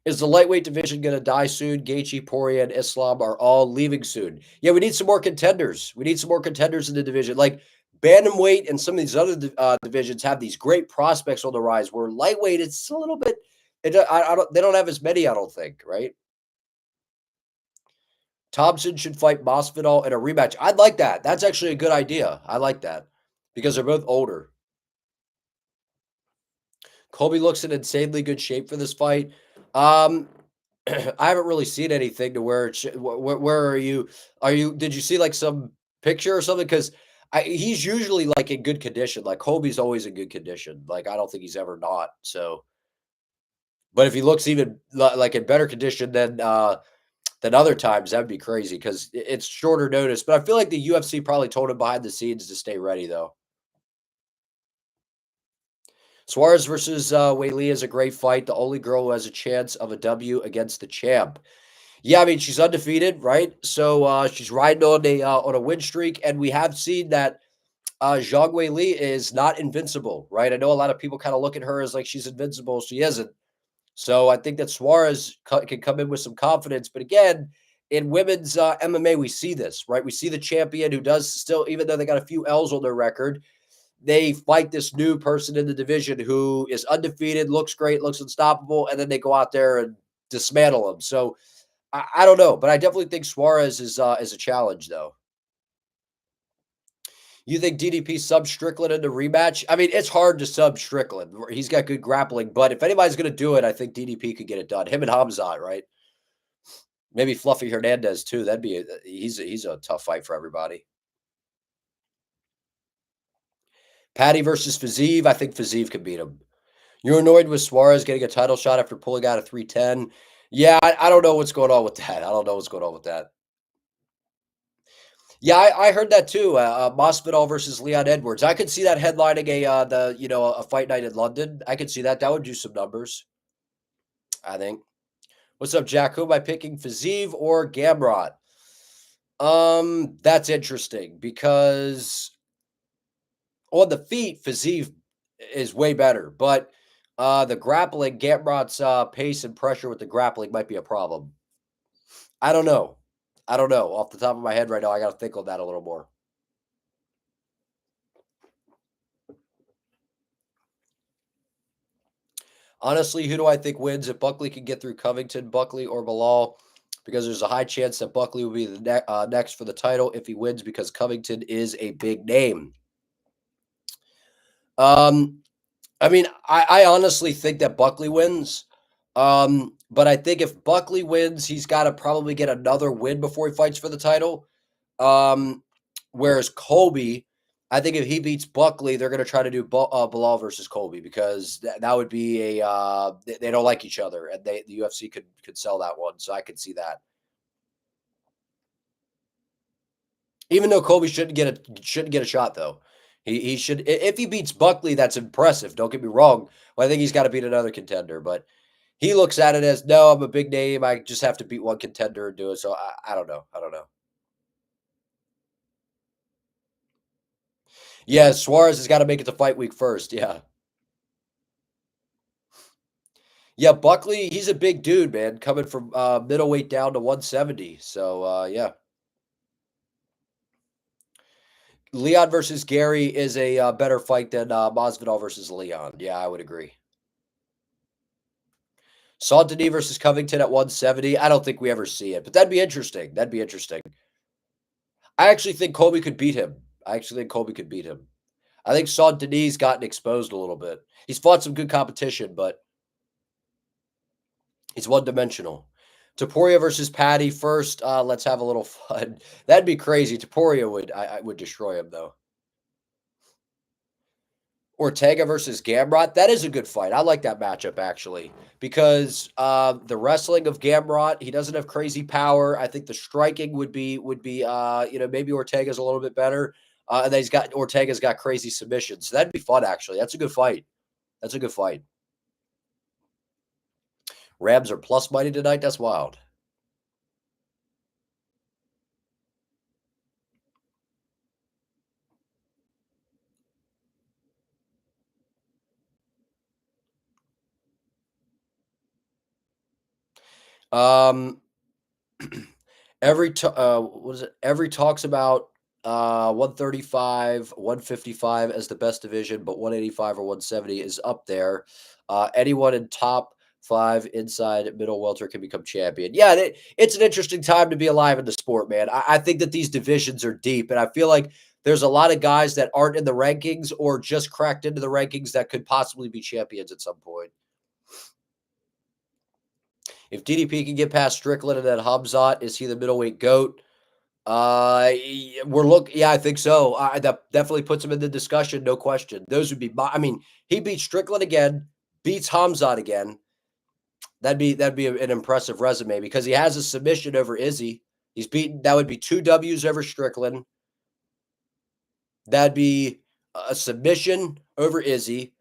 Is the lightweight division going to die soon? Gaethje, Poirier, and Islam are all leaving soon. Yeah, we need some more contenders. We need some more contenders in the division. Like bantamweight and some of these other divisions have these great prospects on the rise. Where lightweight, it's a little bit. I don't. They don't have as many. I don't think. Right. Thompson should fight Masvidal in a rematch. I'd like that. That's actually a good idea. I like that because they're both older. Colby looks in insanely good shape for this fight. Um, I haven't really seen anything to where where are you? Are you? Did you see like some picture or something? Because he's usually like in good condition. Like Colby's always in good condition. Like I don't think he's ever not. So, but if he looks even like in better condition than other times, that'd be crazy because it's shorter notice. But I feel like the UFC probably told him behind the scenes to stay ready though. Suarez versus Weili is a great fight. The only girl who has a chance of a W against the champ. Yeah, I mean she's undefeated, right? So she's riding on a win streak, and we have seen that Zhang Weili is not invincible, right? I know a lot of people kind of look at her as like she's invincible. She isn't. So I think that Suarez can come in with some confidence. But again, in women's MMA, we see this, right? We see the champion who does still, even though they got a few L's on their record, they fight this new person in the division who is undefeated, looks great, looks unstoppable, and then they go out there and dismantle them. So I don't know, but I definitely think Suarez is a challenge, though. You think DDP sub Strickland in the rematch? I mean, it's hard to sub Strickland. He's got good grappling, but if anybody's going to do it, I think DDP could get it done. Him and Khamzat, right? Maybe Fluffy Hernandez too. That'd be he's a tough fight for everybody. Patty versus Fazeev. I think Fazeev could beat him. You're annoyed with Suarez getting a title shot after pulling out of 310. Yeah, I don't know what's going on with that. I don't know what's going on with that. Yeah, I heard that too. Masvidal versus Leon Edwards. I could see that headlining a fight night in London. I could see that. That would do some numbers. I think. What's up, Jack? Who am I picking, Fazeev or Gamrot? That's interesting because on the feet, Fazeev is way better, but the grappling, Gamrot's pace and pressure with the grappling might be a problem. I don't know. I don't know. Off the top of my head right now, I got to think on that a little more. Honestly, who do I think wins if Buckley can get through Covington, Buckley, or Bilal? Because there's a high chance that Buckley will be the next for the title if he wins because Covington is a big name. Um, I mean, I honestly think that Buckley wins. But I think if Buckley wins, he's got to probably get another win before he fights for the title. Um, whereas Colby, I think if he beats Buckley, they're going to try to do Bilal versus Colby because that would be a they don't like each other, and the UFC could sell that one. So I could see that. Even though Colby shouldn't get a shot though, he should if he beats Buckley, that's impressive. Don't get me wrong. Well, I think he's got to beat another contender, but he looks at it as no, I'm a big name. I just have to beat one contender and do it. So I don't know. I don't know. Yeah, Suarez has got to make it to fight week first. Yeah. Yeah, Buckley, he's a big dude, man, coming from middleweight down to 170. So yeah. Leon versus Gary is a better fight than Masvidal versus Leon. Yeah, I would agree. Saint Denis versus Covington at 170. I don't think we ever see it, but that'd be interesting. That'd be interesting. I actually think Colby could beat him. I actually think Colby could beat him. I think Saint Denis gotten exposed a little bit. He's fought some good competition, but he's one dimensional. Topuria versus Patty first. Let's have a little fun. That'd be crazy. Topuria I would destroy him though. Ortega versus Gamrot. That is a good fight. I like that matchup actually because the wrestling of Gamrot, he doesn't have crazy power. I think the striking would be maybe Ortega's a little bit better, and then Ortega's got crazy submissions. So that'd be fun actually. That's a good fight. That's a good fight. Rams are plus money tonight. That's wild. Um, what is it? Every talks about 135, 155 as the best division, but 185 or 170 is up there. Anyone in top five inside middle welter can become champion. Yeah, it's an interesting time to be alive in the sport, man. I think that these divisions are deep, and I feel like there's a lot of guys that aren't in the rankings or just cracked into the rankings that could possibly be champions at some point. If DDP can get past Strickland and then Khamzat, is he the middleweight GOAT? Yeah, I think so. That definitely puts him in the discussion, no question. Those would be I mean, he beats Strickland again, beats Khamzat again. That'd be an impressive resume because he has a submission over Izzy. That would be 2 W's over Strickland. That'd be a submission over Izzy,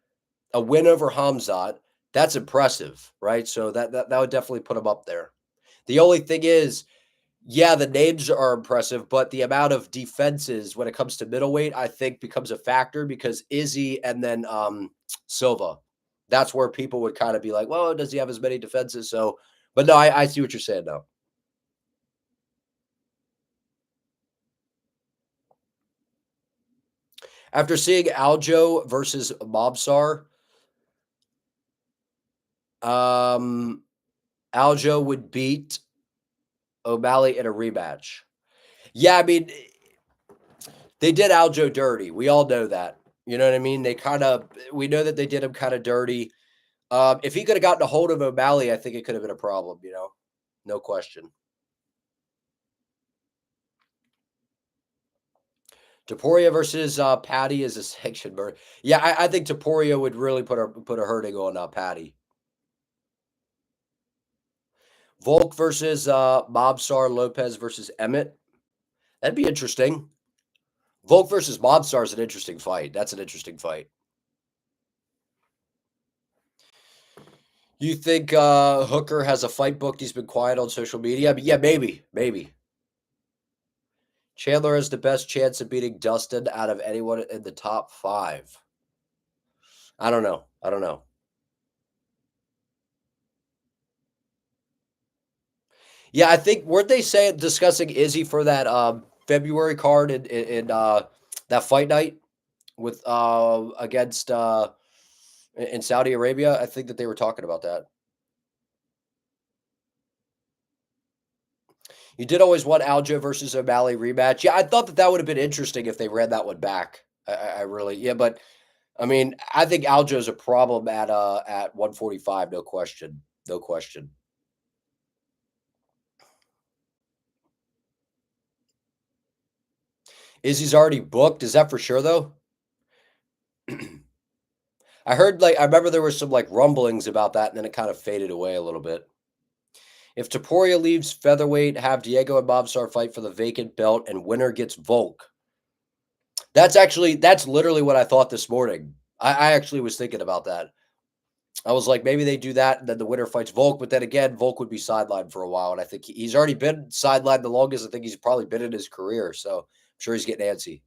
a win over Khamzat. That's impressive, right? So that would definitely put him up there. The only thing is, yeah, the names are impressive, but the amount of defenses when it comes to middleweight, I think, becomes a factor because Izzy and then Silva. That's where people would kind of be like, well, does he have as many defenses? So, but no, I see what you're saying now. After seeing Aljo versus Mobsar, um, Aljo would beat O'Malley in a rematch. Yeah, I mean, they did Aljo dirty. We all know that. You know what I mean? We know that they did him kind of dirty. If he could have gotten a hold of O'Malley, I think it could have been a problem, no question. Topuria versus Patty is a sanction murder. Yeah, I think Topuria would really put a hurting on Patty. Volk versus Mobsar Lopez versus Emmett. That'd be interesting. Volk versus Mobsar is an interesting fight. That's an interesting fight. You think Hooker has a fight booked? He's been quiet on social media. But yeah, maybe. Chandler has the best chance of beating Dustin out of anyone in the top 5. I don't know. Yeah, I think weren't they saying discussing Izzy for that February card in that fight night with against in Saudi Arabia? I think that they were talking about that. You did always want Aljo versus O'Malley rematch. Yeah, I thought that would have been interesting if they ran that one back. I really, yeah, but I mean, I think Aljo's a problem at 145, no question, no question. Izzy's already booked. Is that for sure though? I heard I remember there were some rumblings about that, and then it kind of faded away a little bit. If Topuria leaves featherweight, have Diego and Mobsar fight for the vacant belt, and winner gets Volk. That's literally what I thought this morning. I actually was thinking about that. I was like, maybe they do that, and then the winner fights Volk. But then again, Volk would be sidelined for a while, and I think he's already been sidelined the longest. I think he's probably been in his career, so I'm sure he's getting antsy.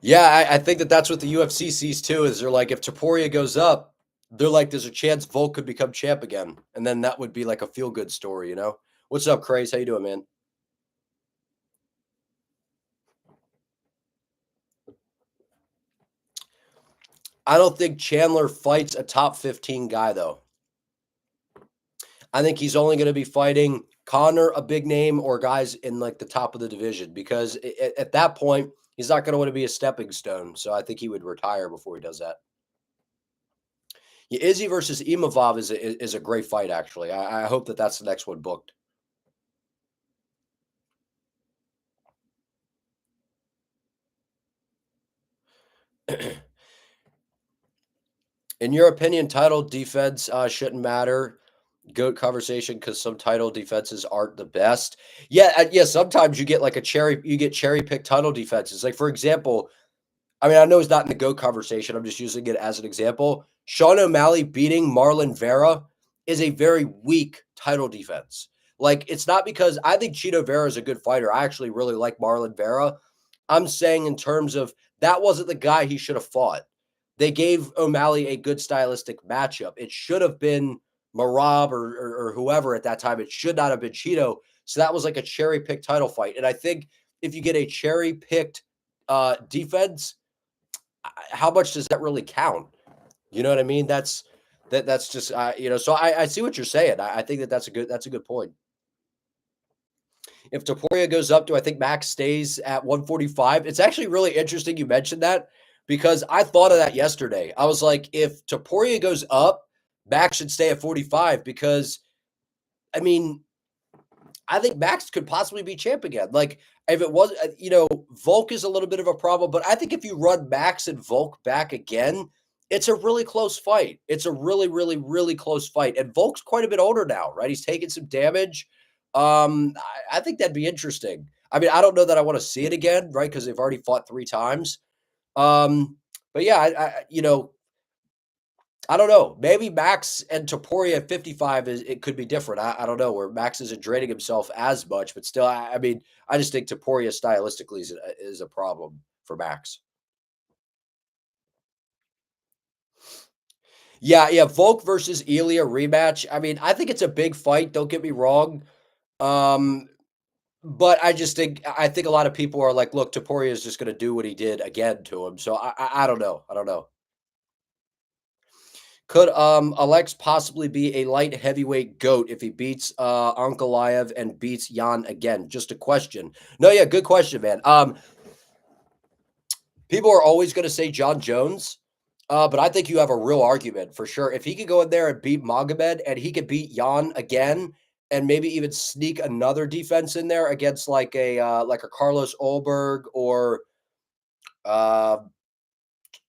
Yeah, I think that that's what the UFC sees too. Is they're like, if Topuria goes up, they're like, there's a chance Volk could become champ again, and then that would be like a feel good story. What's up, Craze? How you doing, man? I don't think Chandler fights a top 15 guy though. I think he's only going to be fighting Connor, a big name, or guys in the top of the division because at that point he's not going to want to be a stepping stone. So I think he would retire before he does that. Yeah, Izzy versus Imavov is a great fight. Actually, I hope that that's the next one booked. In your opinion, title defense shouldn't matter. GOAT conversation because some title defenses aren't the best. Yeah. Sometimes you get cherry picked title defenses. Like for example, I mean, I know it's not in the GOAT conversation. I'm just using it as an example. Sean O'Malley beating Marlon Vera is a very weak title defense. Like, it's not because I think Chito Vera is a good fighter. I actually really like Marlon Vera. I'm saying in terms of that wasn't the guy he should have fought. they gave O'Malley a good stylistic matchup. It should have been Marab or whoever at that time. It should not have been Cheeto. So that was like a cherry picked title fight. And I think if you get a cherry picked defense, how much does that really count? You know what I mean? That's just So I see what you're saying. I think that's a good point. If Topuria goes up, do I think Max stays at 145? It's actually really interesting you mentioned that because I thought of that yesterday. I was like, if Topuria goes up, Max should stay at 45 because, I mean, I think Max could possibly be champ again. Like, if it was, Volk is a little bit of a problem, but I think if you run Max and Volk back again, it's a really close fight. It's a really, really, really close fight. And Volk's quite a bit older now, right? He's taken some damage. I think that'd be interesting. I mean, I don't know that I want to see it again, right? Because they've already fought 3 times. But yeah, I don't know. Maybe Max and Topuria at 55 it could be different. I don't know, where Max isn't draining himself as much, but still, I mean, I just think Topuria stylistically is a problem for Max. Yeah, yeah. Volk versus Ilia rematch. I mean, I think it's a big fight. Don't get me wrong. Um, but I think a lot of people are like, look, Topuria is just going to do what he did again to him. So I don't know. I don't know. Could Alex possibly be a light heavyweight goat if he beats Ankalaev and beats Jan again? Just a question. No, yeah, good question, man. People are always going to say John Jones, but I think you have a real argument for sure. If he could go in there and beat Magomed and he could beat Jan again, and maybe even sneak another defense in there against like a Carlos Olberg or uh,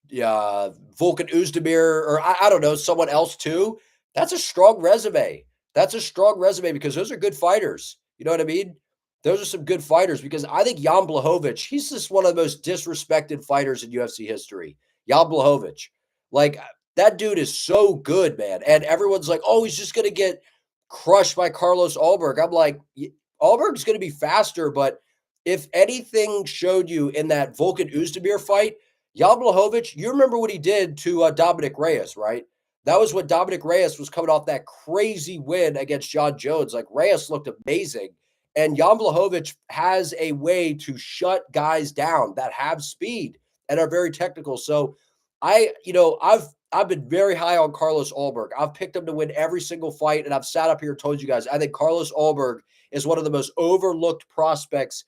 yeah, Volkan Oezdemir, or I don't know, someone else too. That's a strong resume. That's a strong resume because those are good fighters. You know what I mean? Those are some good fighters because I think Jan Blachowicz, he's just one of the most disrespected fighters in UFC history. Jan Blachowicz. Like, that dude is so good, man. And everyone's like, oh, he's just going to get crushed by Carlos Ulberg. I'm like, Ulberg's going to be faster, but if anything showed you in that Volkan Oezdemir fight, Jan Blachowicz, you remember what he did to Dominic Reyes, right? That was when Dominic Reyes was coming off that crazy win against John Jones. Like, Reyes looked amazing. And Jan Blachowicz has a way to shut guys down that have speed and are very technical. So I've been very high on Carlos Ulberg. I've picked him to win every single fight, and I've sat up here and told you guys I think Carlos Ulberg is one of the most overlooked prospects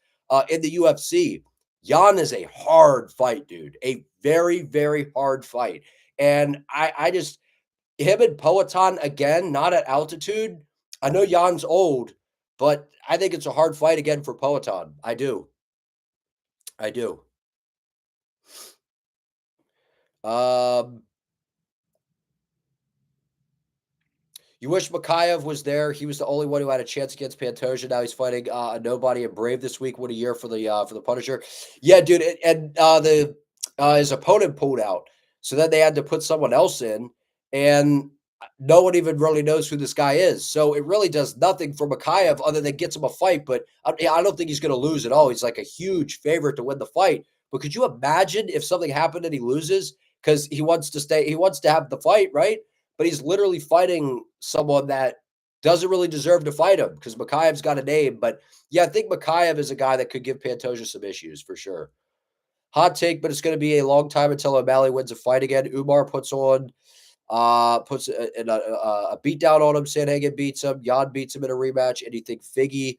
in the UFC. Jan is a hard fight, dude. A very, very hard fight. And I just, him and Poatan again, not at altitude. I know Jan's old, but I think it's a hard fight again for Poatan. I do. I do. Um, You wish Makayev was there. He was the only one who had a chance against Pantoja. Now he's fighting a nobody and Brave this week. What a year for the Punisher. Yeah, dude. The his opponent pulled out, so then they had to put someone else in, and no one even really knows who this guy is. So it really does nothing for Makayev other than gets him a fight. But I don't think he's going to lose at all. He's like a huge favorite to win the fight. But could you imagine if something happened and he loses because he wants to stay? He wants to have the fight, right? But he's literally fighting someone that doesn't really deserve to fight him because Makayev's got a name. But yeah, I think Makayev is a guy that could give Pantoja some issues for sure. Hot take, but it's going to be a long time until O'Malley wins a fight again. Umar puts a beat down on him. Sandhagen beats him. Jan beats him in a rematch. And you think Figgy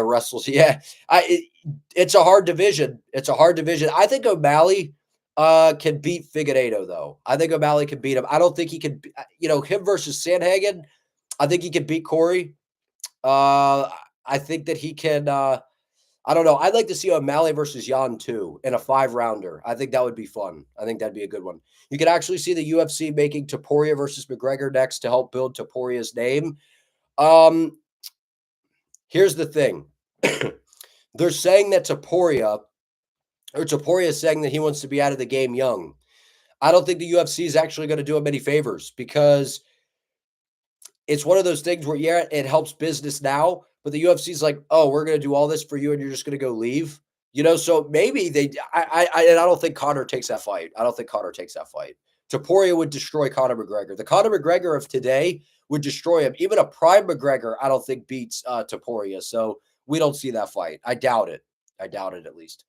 wrestles? Yeah, it's a hard division. It's a hard division. I think O'Malley can beat Figueiredo, though. I think O'Malley can beat him. I don't think he can, him versus Sandhagen. I think he can beat Corey. I think that he can, I don't know. I'd like to see O'Malley versus Jan too in a 5-rounder. I think that would be fun. I think that'd be a good one. You could actually see the UFC making Topuria versus McGregor next to help build Topuria's name. Here's the thing. They're saying that Topuria is saying that he wants to be out of the game young. I don't think the UFC is actually going to do him any favors because it's one of those things where, yeah, it helps business now, but the UFC is like, oh, we're going to do all this for you and you're just going to go leave. So maybe and I don't think Conor takes that fight. I don't think Conor takes that fight. Topuria would destroy Conor McGregor. The Conor McGregor of today would destroy him. Even a prime McGregor, I don't think beats Topuria. So we don't see that fight. I doubt it. I doubt it at least.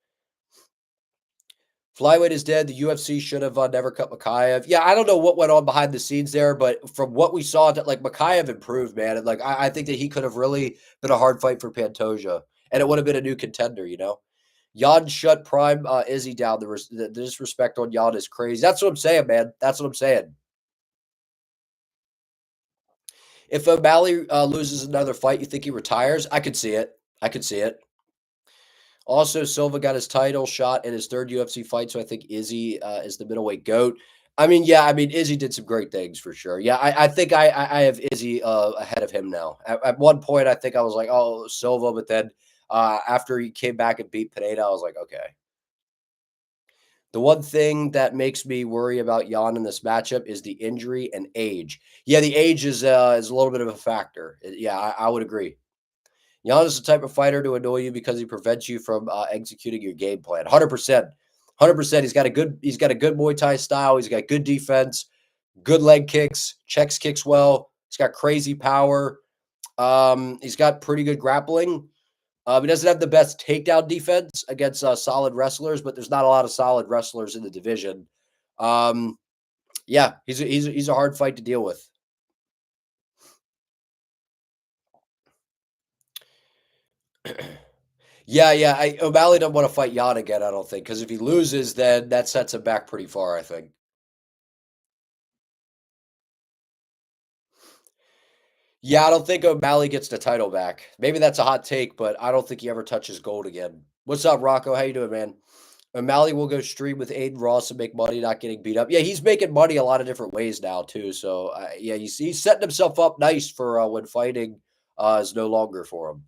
Flyweight is dead. The UFC should have never cut Mikhaev. Yeah, I don't know what went on behind the scenes there, but from what we saw, that like Mikhaev improved, man. And like I think that he could have really been a hard fight for Pantoja, and it would have been a new contender, you know. Jan shut Prime Izzy down. The disrespect on Jan is crazy. That's what I'm saying, man. That's what I'm saying. If O'Malley loses another fight, you think he retires? I could see it. I could see it. Also, Silva got his title shot in his third UFC fight, so I think Izzy is the middleweight GOAT. I mean, yeah, I mean, Izzy did some great things for sure. Yeah, I think I have Izzy ahead of him now. At one point, I think I was like, oh, Silva, but then after he came back and beat Pineda, I was like, okay. The one thing that makes me worry about Jan in this matchup is the injury and age. Yeah, the age is a little bit of a factor. Yeah, I would agree. Jan is the type of fighter to annoy you because he prevents you from executing your game plan. 100%. 100%. He's got a good Muay Thai style. He's got good defense, good leg kicks, checks kicks well. He's got crazy power. He's got pretty good grappling. He doesn't have the best takedown defense against solid wrestlers, but there's not a lot of solid wrestlers in the division. Yeah, he's a hard fight to deal with. Yeah. O'Malley doesn't want to fight Jan again, I don't think, because if he loses, then that sets him back pretty far, I think. Yeah, I don't think O'Malley gets the title back. Maybe that's a hot take, but I don't think he ever touches gold again. What's up, Rocco? How you doing, man? O'Malley will go stream with Aiden Ross and make money, not getting beat up. Yeah, he's making money a lot of different ways now too. So yeah, he's setting himself up nice for when fighting is no longer for him.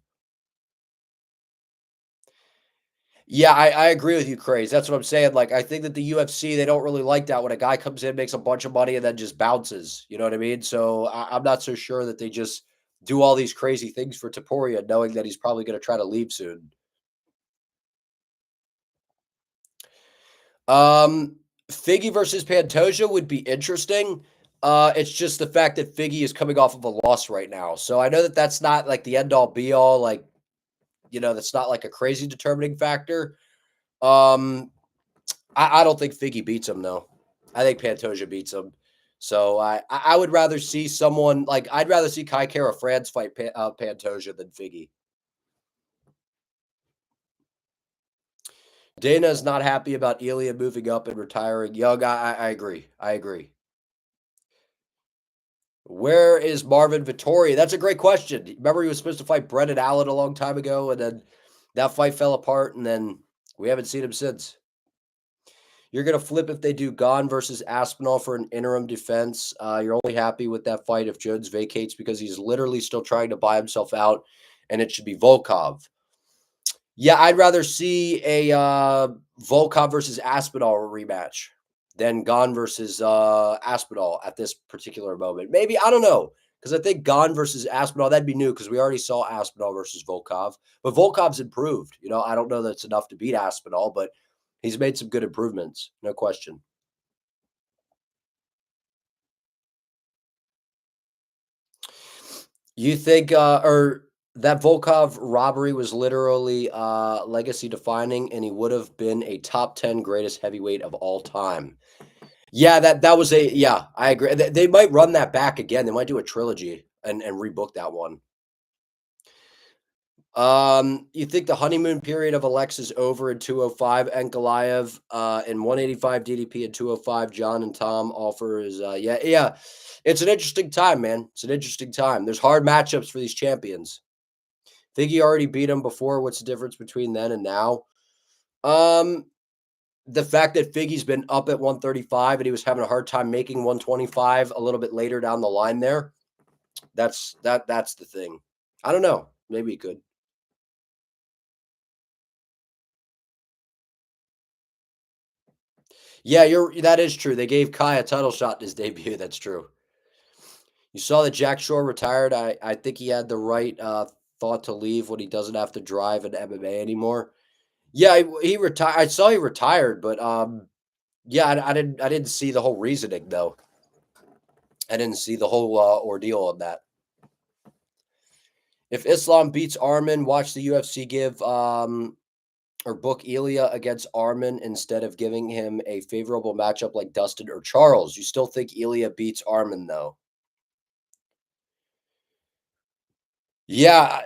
Yeah, I agree with you, Craze. That's what I'm saying. Like, I think that the UFC, they don't really like that when a guy comes in, makes a bunch of money, and then just bounces. You know what I mean? So I'm not so sure that they just do all these crazy things for Taporia, knowing that he's probably going to try to leave soon. Figgy versus Pantoja would be interesting. It's just the fact that Figgy is coming off of a loss right now. So I know that that's not like the end all be all, like, that's not like a crazy determining factor. Um, I don't think Figgy beats him though. I think Pantoja beats him. So I would rather see someone like I'd rather see Kai Kara France fight Pantoja than Figgy. Dana is not happy about Ilia moving up and retiring young. I agree. I agree. Where is Marvin Vittori? That's a great question. Remember, he was supposed to fight Brendan Allen a long time ago, and then that fight fell apart, and then we haven't seen him since. You're going to flip if they do Gane versus Aspinall for an interim defense. You're only happy with that fight if Jones vacates because he's literally still trying to buy himself out, and it should be Volkov. Yeah, I'd rather see a Volkov versus Aspinall rematch than Gane versus Aspinall at this particular moment. Maybe, I don't know, because I think Gane versus Aspinall, that'd be new because we already saw Aspinall versus Volkov. But Volkov's improved. I don't know that it's enough to beat Aspinall, but he's made some good improvements, no question. You think, or that Volkov robbery was literally legacy defining, and he would have been a top 10 greatest heavyweight of all time. Yeah, that was yeah, I agree. They might run that back again. They might do a trilogy and rebook that one. You think the honeymoon period of Alexa's over in 205, Ankalaev in 185 DDP and 205, John and Tom offers yeah. It's an interesting time, man. It's an interesting time. There's hard matchups for these champions. Think he already beat him before. What's the difference between then and now? Um, the fact that Figgy's been up at 135 and he was having a hard time making 125 a little bit later down the line there. That's the thing. I don't know. Maybe he could. Yeah, that is true. They gave Kai a title shot in his debut. That's true. You saw that Jack Shore retired. I think he had the right thought to leave when he doesn't have to drive in MMA anymore. Yeah, he retired. I saw he retired, but Yeah, I didn't see the whole reasoning though. I didn't see the whole ordeal on that. If Islam beats Arman, watch the UFC give or book Ilia against Arman instead of giving him a favorable matchup like Dustin or Charles. You still think Ilia beats Arman though? Yeah,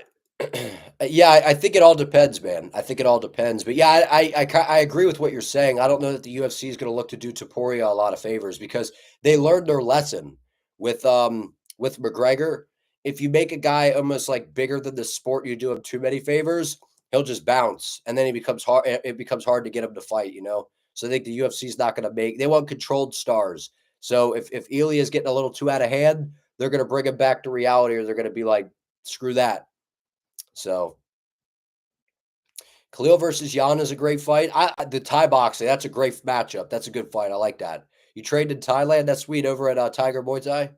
yeah, I think it all depends, man. I think it all depends, but yeah, I agree with what you're saying. I don't know that the UFC is going to look to do Topuria a lot of favors because they learned their lesson with McGregor. If you make a guy almost like bigger than the sport, you do him too many favors, he'll just bounce, and then he becomes hard. It becomes hard to get him to fight, you know. So I think the UFC is not going to make. They want controlled stars. So if Elia is getting a little too out of hand, they're going to bring him back to reality, or they're going to be like, screw that. So Khalil versus Jan is a great fight. The Thai boxing, that's a great matchup. That's a good fight. I like that. You trained in Thailand? That's sweet over at Tiger Muay Thai.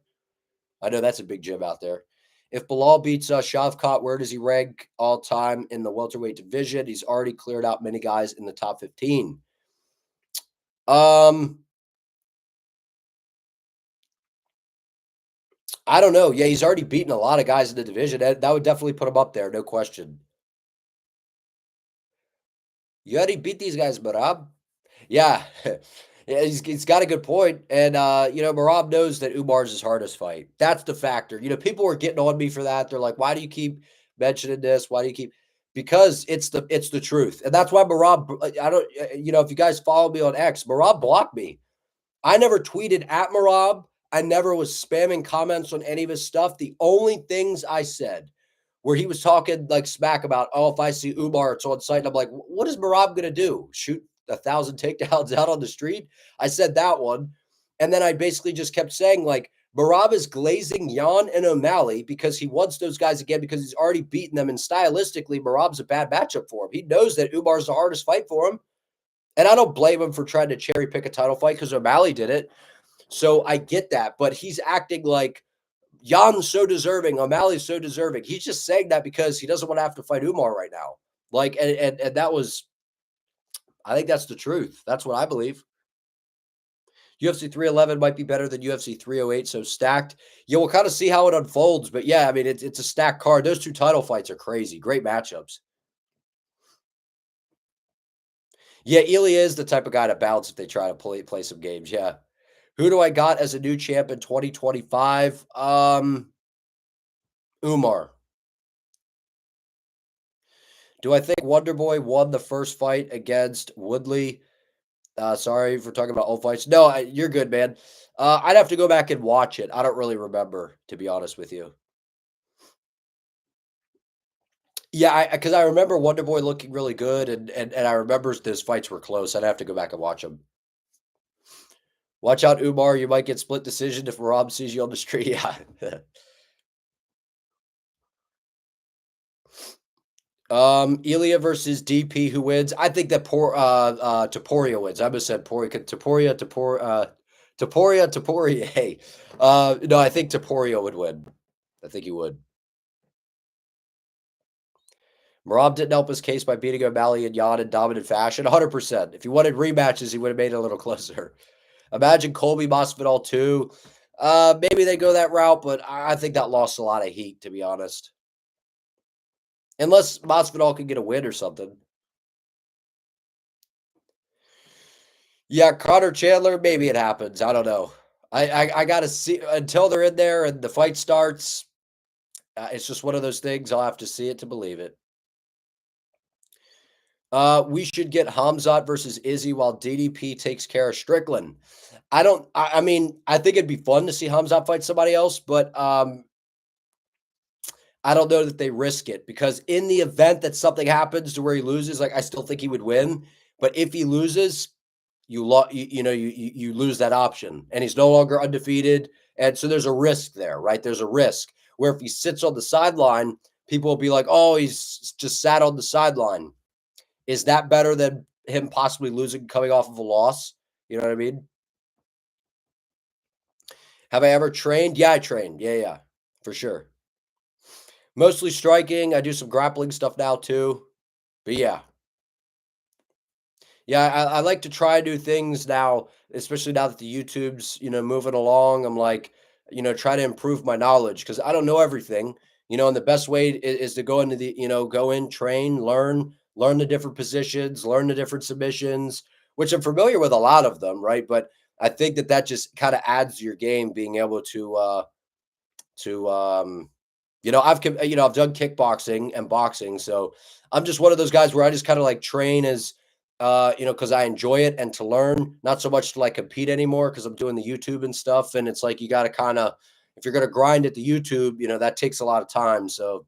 I know that's a big gym out there. If Bilal beats Shavkat, where does he rank all time in the welterweight division? He's already cleared out many guys in the top 15. Um, I don't know. Yeah, he's already beaten a lot of guys in the division. That would definitely put him up there, no question. You already beat these guys, Marab. Yeah. Yeah, he's got a good point. And you know, Marab knows that Umar's his hardest fight. That's the factor. You know, people were getting on me for that. They're like, why do you keep mentioning this? Why do you keep because it's the truth. And that's why Marab I don't you know, if you guys follow me on X, Marab blocked me. I never tweeted at Marab. I never was spamming comments on any of his stuff. The only things I said where he was talking like smack about, oh, if I see Umar, it's on site. And I'm like, what is Marab going to do? Shoot 1,000 takedowns out on the street? I said that one. And then I basically just kept saying, like, Marab is glazing Jan and O'Malley because he wants those guys again because he's already beaten them. And stylistically, Marab's a bad matchup for him. He knows that Umar's the hardest fight for him. And I don't blame him for trying to cherry pick a title fight because O'Malley did it. So I get that. But he's acting like Jan's so deserving. O'Malley's so deserving. He's just saying that because he doesn't want to have to fight Umar right now. Like, and that was, I think that's the truth. That's what I believe. UFC 311 might be better than UFC 308, so stacked. Yeah, we'll kind of see how it unfolds. But yeah, I mean, it's a stacked card. Those two title fights are crazy. Great matchups. Yeah, Ely is the type of guy to bounce if they try to play some games. Yeah. Who do I got as a new champ in 2025? Umar. Do I think Wonderboy won the first fight against Woodley? Sorry for talking about old fights. No, you're good, man. I'd have to go back and watch it. I don't really remember, to be honest with you. Yeah, because I remember Wonderboy looking really good, and I remember those fights were close. I'd have to go back and watch them. Watch out, Umar. You might get split decision if Rob sees you on the street. Yeah. Ilia versus DP, who wins? I think that Topuria wins. I almost said Topuria. Hey, no, I think Topuria would win. I think he would. Marab didn't help his case by beating O'Malley and Yan in dominant fashion. 100%. If he wanted rematches, he would have made it a little closer. Imagine Colby Masvidal too. Maybe they go that route, but I think that lost a lot of heat, to be honest. Unless Masvidal can get a win or something. Yeah, Connor Chandler, maybe it happens. I don't know. I gotta see until they're in there and the fight starts. It's just one of those things. I'll have to see it to believe it. We should get Khamzat versus Izzy while DDP takes care of Strickland. I don't. I mean, I think it'd be fun to see Khamzat fight somebody else, but I don't know that they risk it because in the event that something happens to where he loses, like I still think he would win. But if he loses, you lose that option, and he's no longer undefeated, and so there's a risk there, right? There's a risk where if he sits on the sideline, people will be like, "Oh, he's just sat on the sideline." Is that better than him possibly losing coming off of a loss? You know what I mean? Have I ever trained? Yeah, I trained. Yeah, for sure. Mostly striking. I do some grappling stuff now too. But yeah. Yeah, I like to try new things now, especially now that the YouTube's, moving along. I'm like, try to improve my knowledge because I don't know everything, and the best way is to go into go in, train, learn the different positions, learn the different submissions, which I'm familiar with a lot of them, right? But I think that just kind of adds to your game, being able to I've done kickboxing and boxing, so I'm just one of those guys where I just kind of like train as because I enjoy it and to learn, not so much to like compete anymore because I'm doing the YouTube and stuff, and it's like you got to kind of, if you're going to grind at the YouTube, that takes a lot of time. So,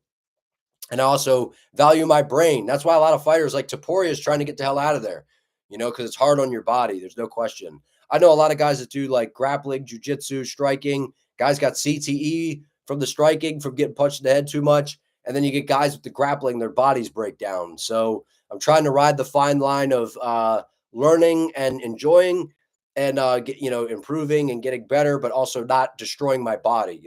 and I also value my brain. That's why a lot of fighters like Topuria is trying to get the hell out of there, because it's hard on your body. There's no question. I know a lot of guys that do like grappling, jujitsu, striking. Guys got CTE from the striking, from getting punched in the head too much. And then you get guys with the grappling, their bodies break down. So I'm trying to ride the fine line of learning and enjoying and improving and getting better, but also not destroying my body.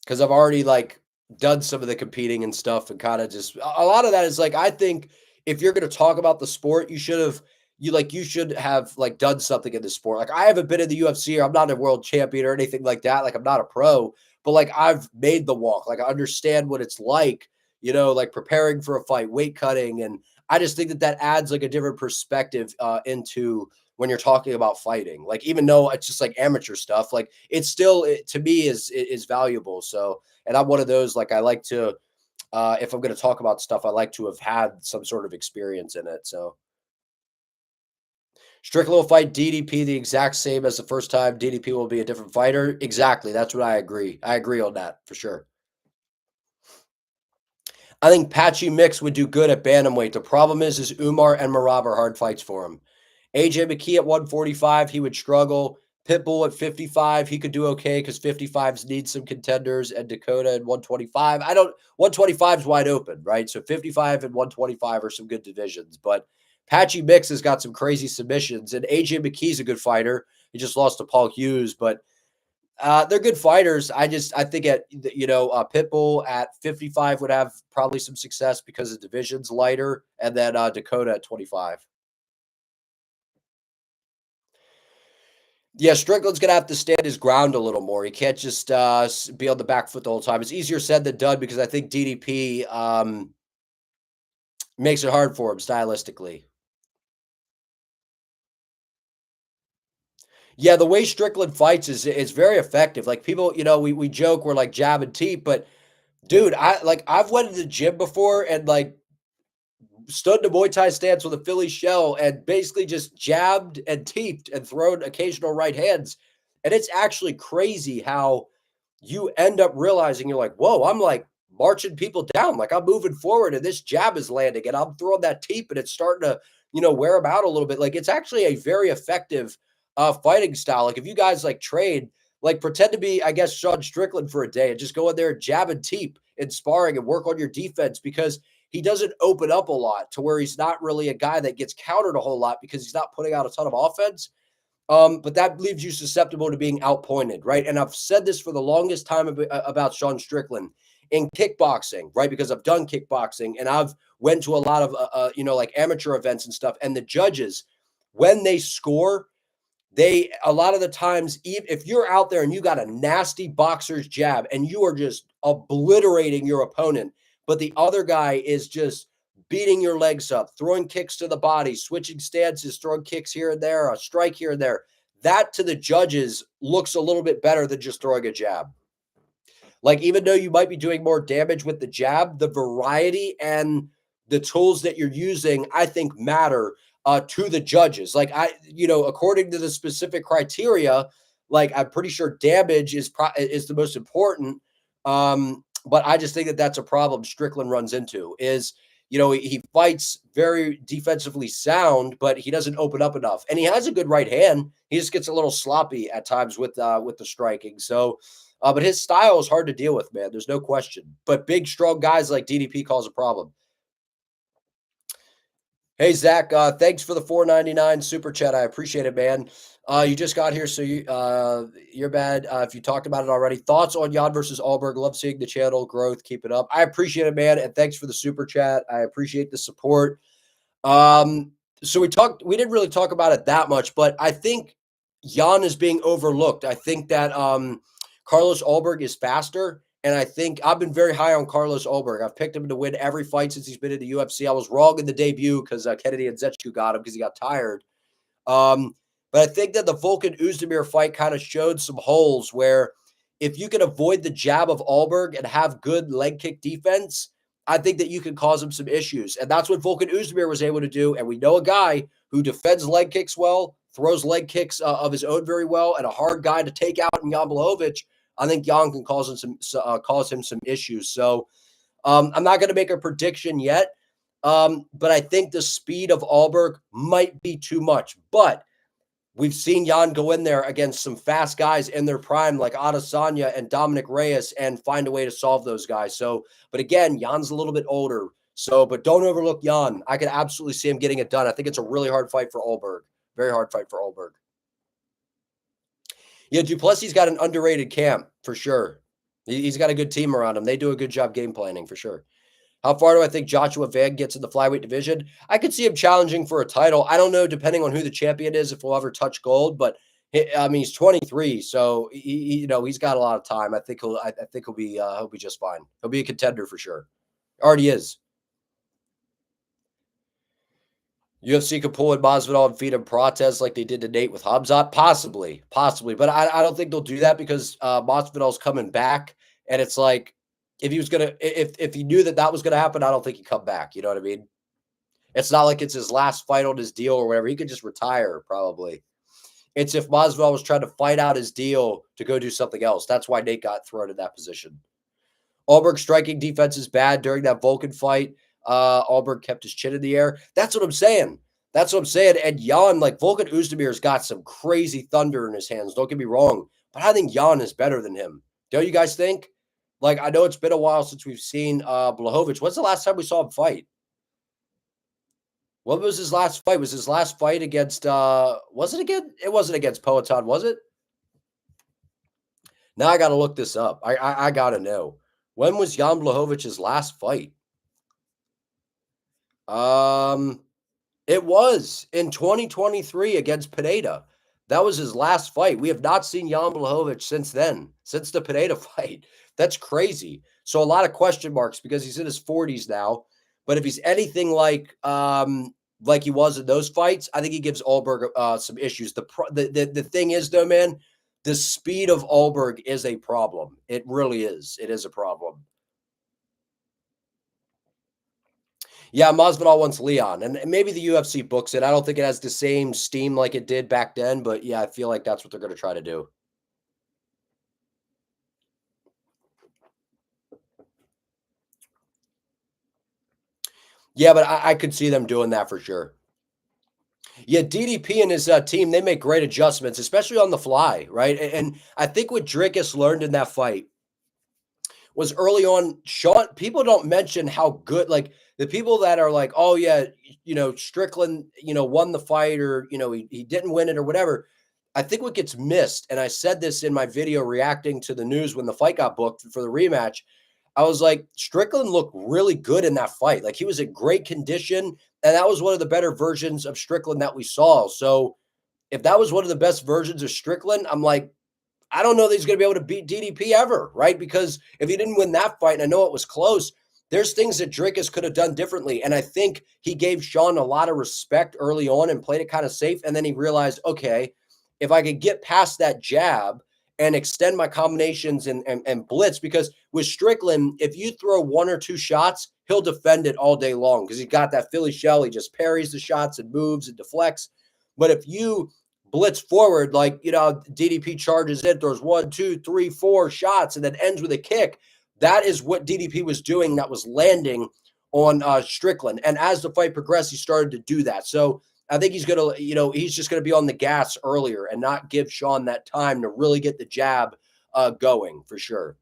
Because I've already like done some of the competing and stuff, and kind of just a lot of that is like I think if you're going to talk about the sport, you should have like done something in the sport. Like I haven't been in the UFC, or I'm not a world champion or anything like that. Like I'm not a pro, but like I've made the walk. Like I understand what it's like, like preparing for a fight, weight cutting, and I just think that adds like a different perspective into when you're talking about fighting. Like even though it's just like amateur stuff, like it's still to me is valuable. So, and I'm one of those, like I like to if I'm going to talk about stuff, I like to have had some sort of experience in it. So Strickland will fight DDP the exact same as the first time. DDP will be a different fighter. Exactly. That's what I agree. I agree on that for sure. I think Patchy Mix would do good at bantamweight. The problem is Umar and Marab are hard fights for him. AJ McKee at 145, he would struggle. Pitbull at 55, he could do okay because 55s need some contenders, and Dakota at 125. 125 is wide open, right? So 55 and 125 are some good divisions, but Patchy Mix has got some crazy submissions, and AJ McKee's a good fighter. He just lost to Paul Hughes, but they're good fighters. I think Pitbull at 55 would have probably some success because the division's lighter, and then Dakota at 25. Yeah, Strickland's gonna have to stand his ground a little more. He can't just be on the back foot the whole time. It's easier said than done because I think DDP makes it hard for him stylistically. Yeah, the way Strickland fights is very effective. Like people, we joke we're like jab and teep, but dude, I've went to the gym before and like stood in a Muay Thai stance with a Philly shell and basically just jabbed and teeped and thrown occasional right hands. And it's actually crazy how you end up realizing you're like, whoa, I'm like marching people down. Like I'm moving forward and this jab is landing and I'm throwing that teep and it's starting to, wear them out a little bit. Like it's actually a very effective fighting style. Like if you guys like trade, like pretend to be, I guess, Sean Strickland for a day and just go in there, jab and teep in sparring and work on your defense because he doesn't open up a lot to where he's not really a guy that gets countered a whole lot because he's not putting out a ton of offense. But that leaves you susceptible to being outpointed, right? And I've said this for the longest time about Sean Strickland in kickboxing, right? Because I've done kickboxing and I've went to a lot of, like amateur events and stuff. And the judges, when they score, they a lot of the times, if you're out there and you got a nasty boxer's jab and you are just obliterating your opponent, but the other guy is just beating your legs up, throwing kicks to the body, switching stances, throwing kicks here and there, a strike here and there, that to the judges looks a little bit better than just throwing a jab. Like, even though you might be doing more damage with the jab, the variety and the tools that you're using, I think, matter to the judges. Like, according to the specific criteria, like I'm pretty sure damage is the most important. But I just think that's a problem Strickland runs into is, he fights very defensively sound, but he doesn't open up enough. And he has a good right hand. He just gets a little sloppy at times with the striking. So, but his style is hard to deal with, man. There's no question. But big, strong guys like DDP cause a problem. Hey Zach, thanks for the 4.99 super chat. I appreciate it, man. You just got here, so you're bad. If you talked about it already, thoughts on Jan versus Alberg? Love seeing the channel growth. Keep it up. I appreciate it, man, and thanks for the super chat. I appreciate the support. Um, so we didn't really talk about it that much, but I think Jan is being overlooked. I think that Carlos Ulberg is faster, and I think I've been very high on Carlos Ulberg. I've picked him to win every fight since he's been in the UFC. I was wrong in the debut because Kennedy and Zetsu got him because he got tired. Um, but I think that the Volkan Oezdemir fight kind of showed some holes where if you can avoid the jab of Alberg and have good leg kick defense, I think that you can cause him some issues. And that's what Volkan Oezdemir was able to do. And we know a guy who defends leg kicks well, throws leg kicks of his own very well, and a hard guy to take out in Jan Blachowicz. I think Jan can cause him some issues. So I'm not going to make a prediction yet. But I think the speed of Alberg might be too much. But we've seen Jan go in there against some fast guys in their prime, like Adesanya and Dominic Reyes, and find a way to solve those guys. So, but again, Jan's a little bit older. So, but don't overlook Jan. I could absolutely see him getting it done. I think it's a really hard fight for Alberg. Very hard fight for Alberg. Yeah, Duplessis got an underrated camp for sure. He's got a good team around him. They do a good job game planning for sure. How far do I think Joshua Van gets in the flyweight division? I could see him challenging for a title. I don't know, depending on who the champion is, if we'll ever touch gold. But I mean, he's 23, so he's got a lot of time. I think he'll be just fine. He'll be a contender for sure. Already is. UFC could pull in Masvidal and feed him Prates like they did to Nate with Khamzat? Possibly. But I don't think they'll do that because Masvidal's coming back, and it's like if he knew that was gonna happen, I don't think he'd come back. You know what I mean? It's not like it's his last fight on his deal or whatever. He could just retire probably. It's if Masvidal was trying to fight out his deal to go do something else. That's why Nate got thrown in that position. Alberg's striking defense is bad during that Volkan fight. Alberg kept his chin in the air. That's what I'm saying. And Jan, like Volkan Oezdemir's got some crazy thunder in his hands. Don't get me wrong, but I think Jan is better than him. Don't you guys think? Like, I know it's been a while since we've seen Blachowicz. When's the last time we saw him fight? What was his last fight? Was his last fight against was it again? It wasn't against Poatan, was it? Now I gotta look this up. I gotta know. When was Jan Blachowicz' last fight? It was in 2023 against Pineda. That was his last fight. We have not seen Jan Blachowicz since then, since the Pineda fight. That's crazy. So a lot of question marks because he's in his 40s now. But if he's anything like he was in those fights, I think he gives Alberg some issues. The thing is, though, man, the speed of Alberg is a problem. It really is. It is a problem. Yeah, Masvidal wants Leon, and maybe the UFC books it. I don't think it has the same steam like it did back then, but yeah, I feel like that's what they're going to try to do. Yeah, but I could see them doing that for sure. Yeah, DDP and his team, they make great adjustments, especially on the fly, right? And I think what Dricus learned in that fight was early on, Sean, people don't mention how good, like the people that are like, oh yeah, Strickland, won the fight or, he didn't win it or whatever. I think what gets missed, and I said this in my video reacting to the news when the fight got booked for the rematch, I was like, Strickland looked really good in that fight. Like he was in great condition, and that was one of the better versions of Strickland that we saw. So if that was one of the best versions of Strickland, I'm like, I don't know that he's going to be able to beat DDP ever, right? Because if he didn't win that fight, and I know it was close, there's things that Dricus could have done differently. And I think he gave Sean a lot of respect early on and played it kind of safe. And then he realized, okay, if I could get past that jab and extend my combinations and blitz, because with Strickland, if you throw one or two shots, he'll defend it all day long because he's got that Philly shell. He just parries the shots and moves and deflects. But if you blitz forward, like, DDP charges in, throws 1, 2, 3, 4 shots, and then ends with a kick, that is what DDP was doing that was landing on Strickland. And as the fight progressed, he started to do that. So I think he's going to, he's just going to be on the gas earlier and not give Sean that time to really get the jab going for sure.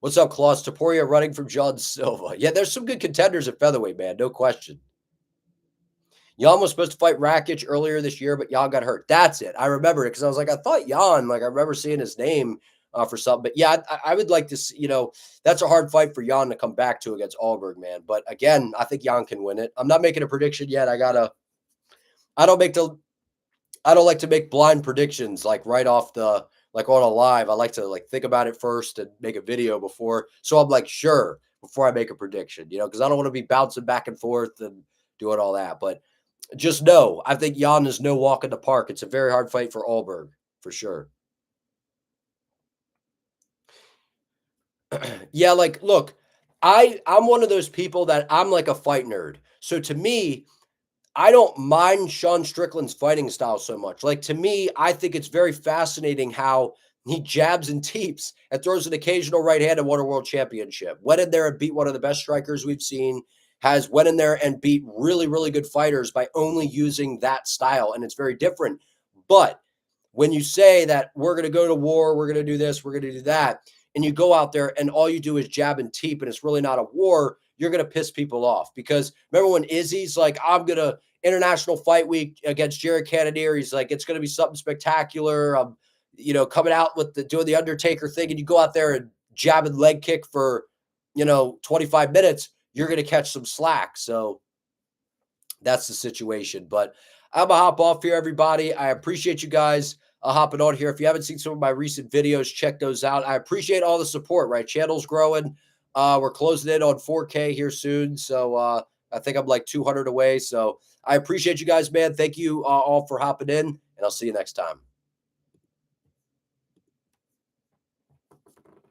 What's up, Klaus? Topuria running from John Silva. Yeah, there's some good contenders at featherweight, man. No question. Jan was supposed to fight Rakic earlier this year, but Jan got hurt. That's it. I remember it because I was like, I thought Jan, like I remember seeing his name for something. But yeah, I would like to see, that's a hard fight for Jan to come back to against Alberg, man. But again, I think Jan can win it. I'm not making a prediction yet. I don't make the, I don't like to make blind predictions like right off the, like on a live. I like to like think about it first and make a video before. So I'm like, sure, before I make a prediction, because I don't want to be bouncing back and forth and doing all that. But just know, I think Jan is no walk in the park. It's a very hard fight for Alberg, for sure. Yeah, like, look, I'm one of those people that I'm like a fight nerd. So to me, I don't mind Sean Strickland's fighting style so much. Like to me, I think it's very fascinating how he jabs and teeps and throws an occasional right hand and won a world championship. Went in there and beat one of the best strikers we've seen. Has went in there and beat really, really good fighters by only using that style, and it's very different. But when you say that we're going to go to war, we're going to do this, we're going to do that, and you go out there and all you do is jab and teep, and it's really not a war, you're going to piss people off. Because remember when Izzy's like, I'm going to international fight week against Jared Cannonier, he's like, it's going to be something spectacular. I'm, coming out with doing the Undertaker thing, and you go out there and jab and leg kick for, 25 minutes, you're going to catch some slack. So that's the situation. But I'm going to hop off here, everybody. I appreciate you guys hopping on here. If you haven't seen some of my recent videos, check those out. I appreciate all the support, right? Channel's growing. We're closing in on 4K here soon. So I think I'm like 200 away. So I appreciate you guys, man. Thank you all for hopping in, and I'll see you next time.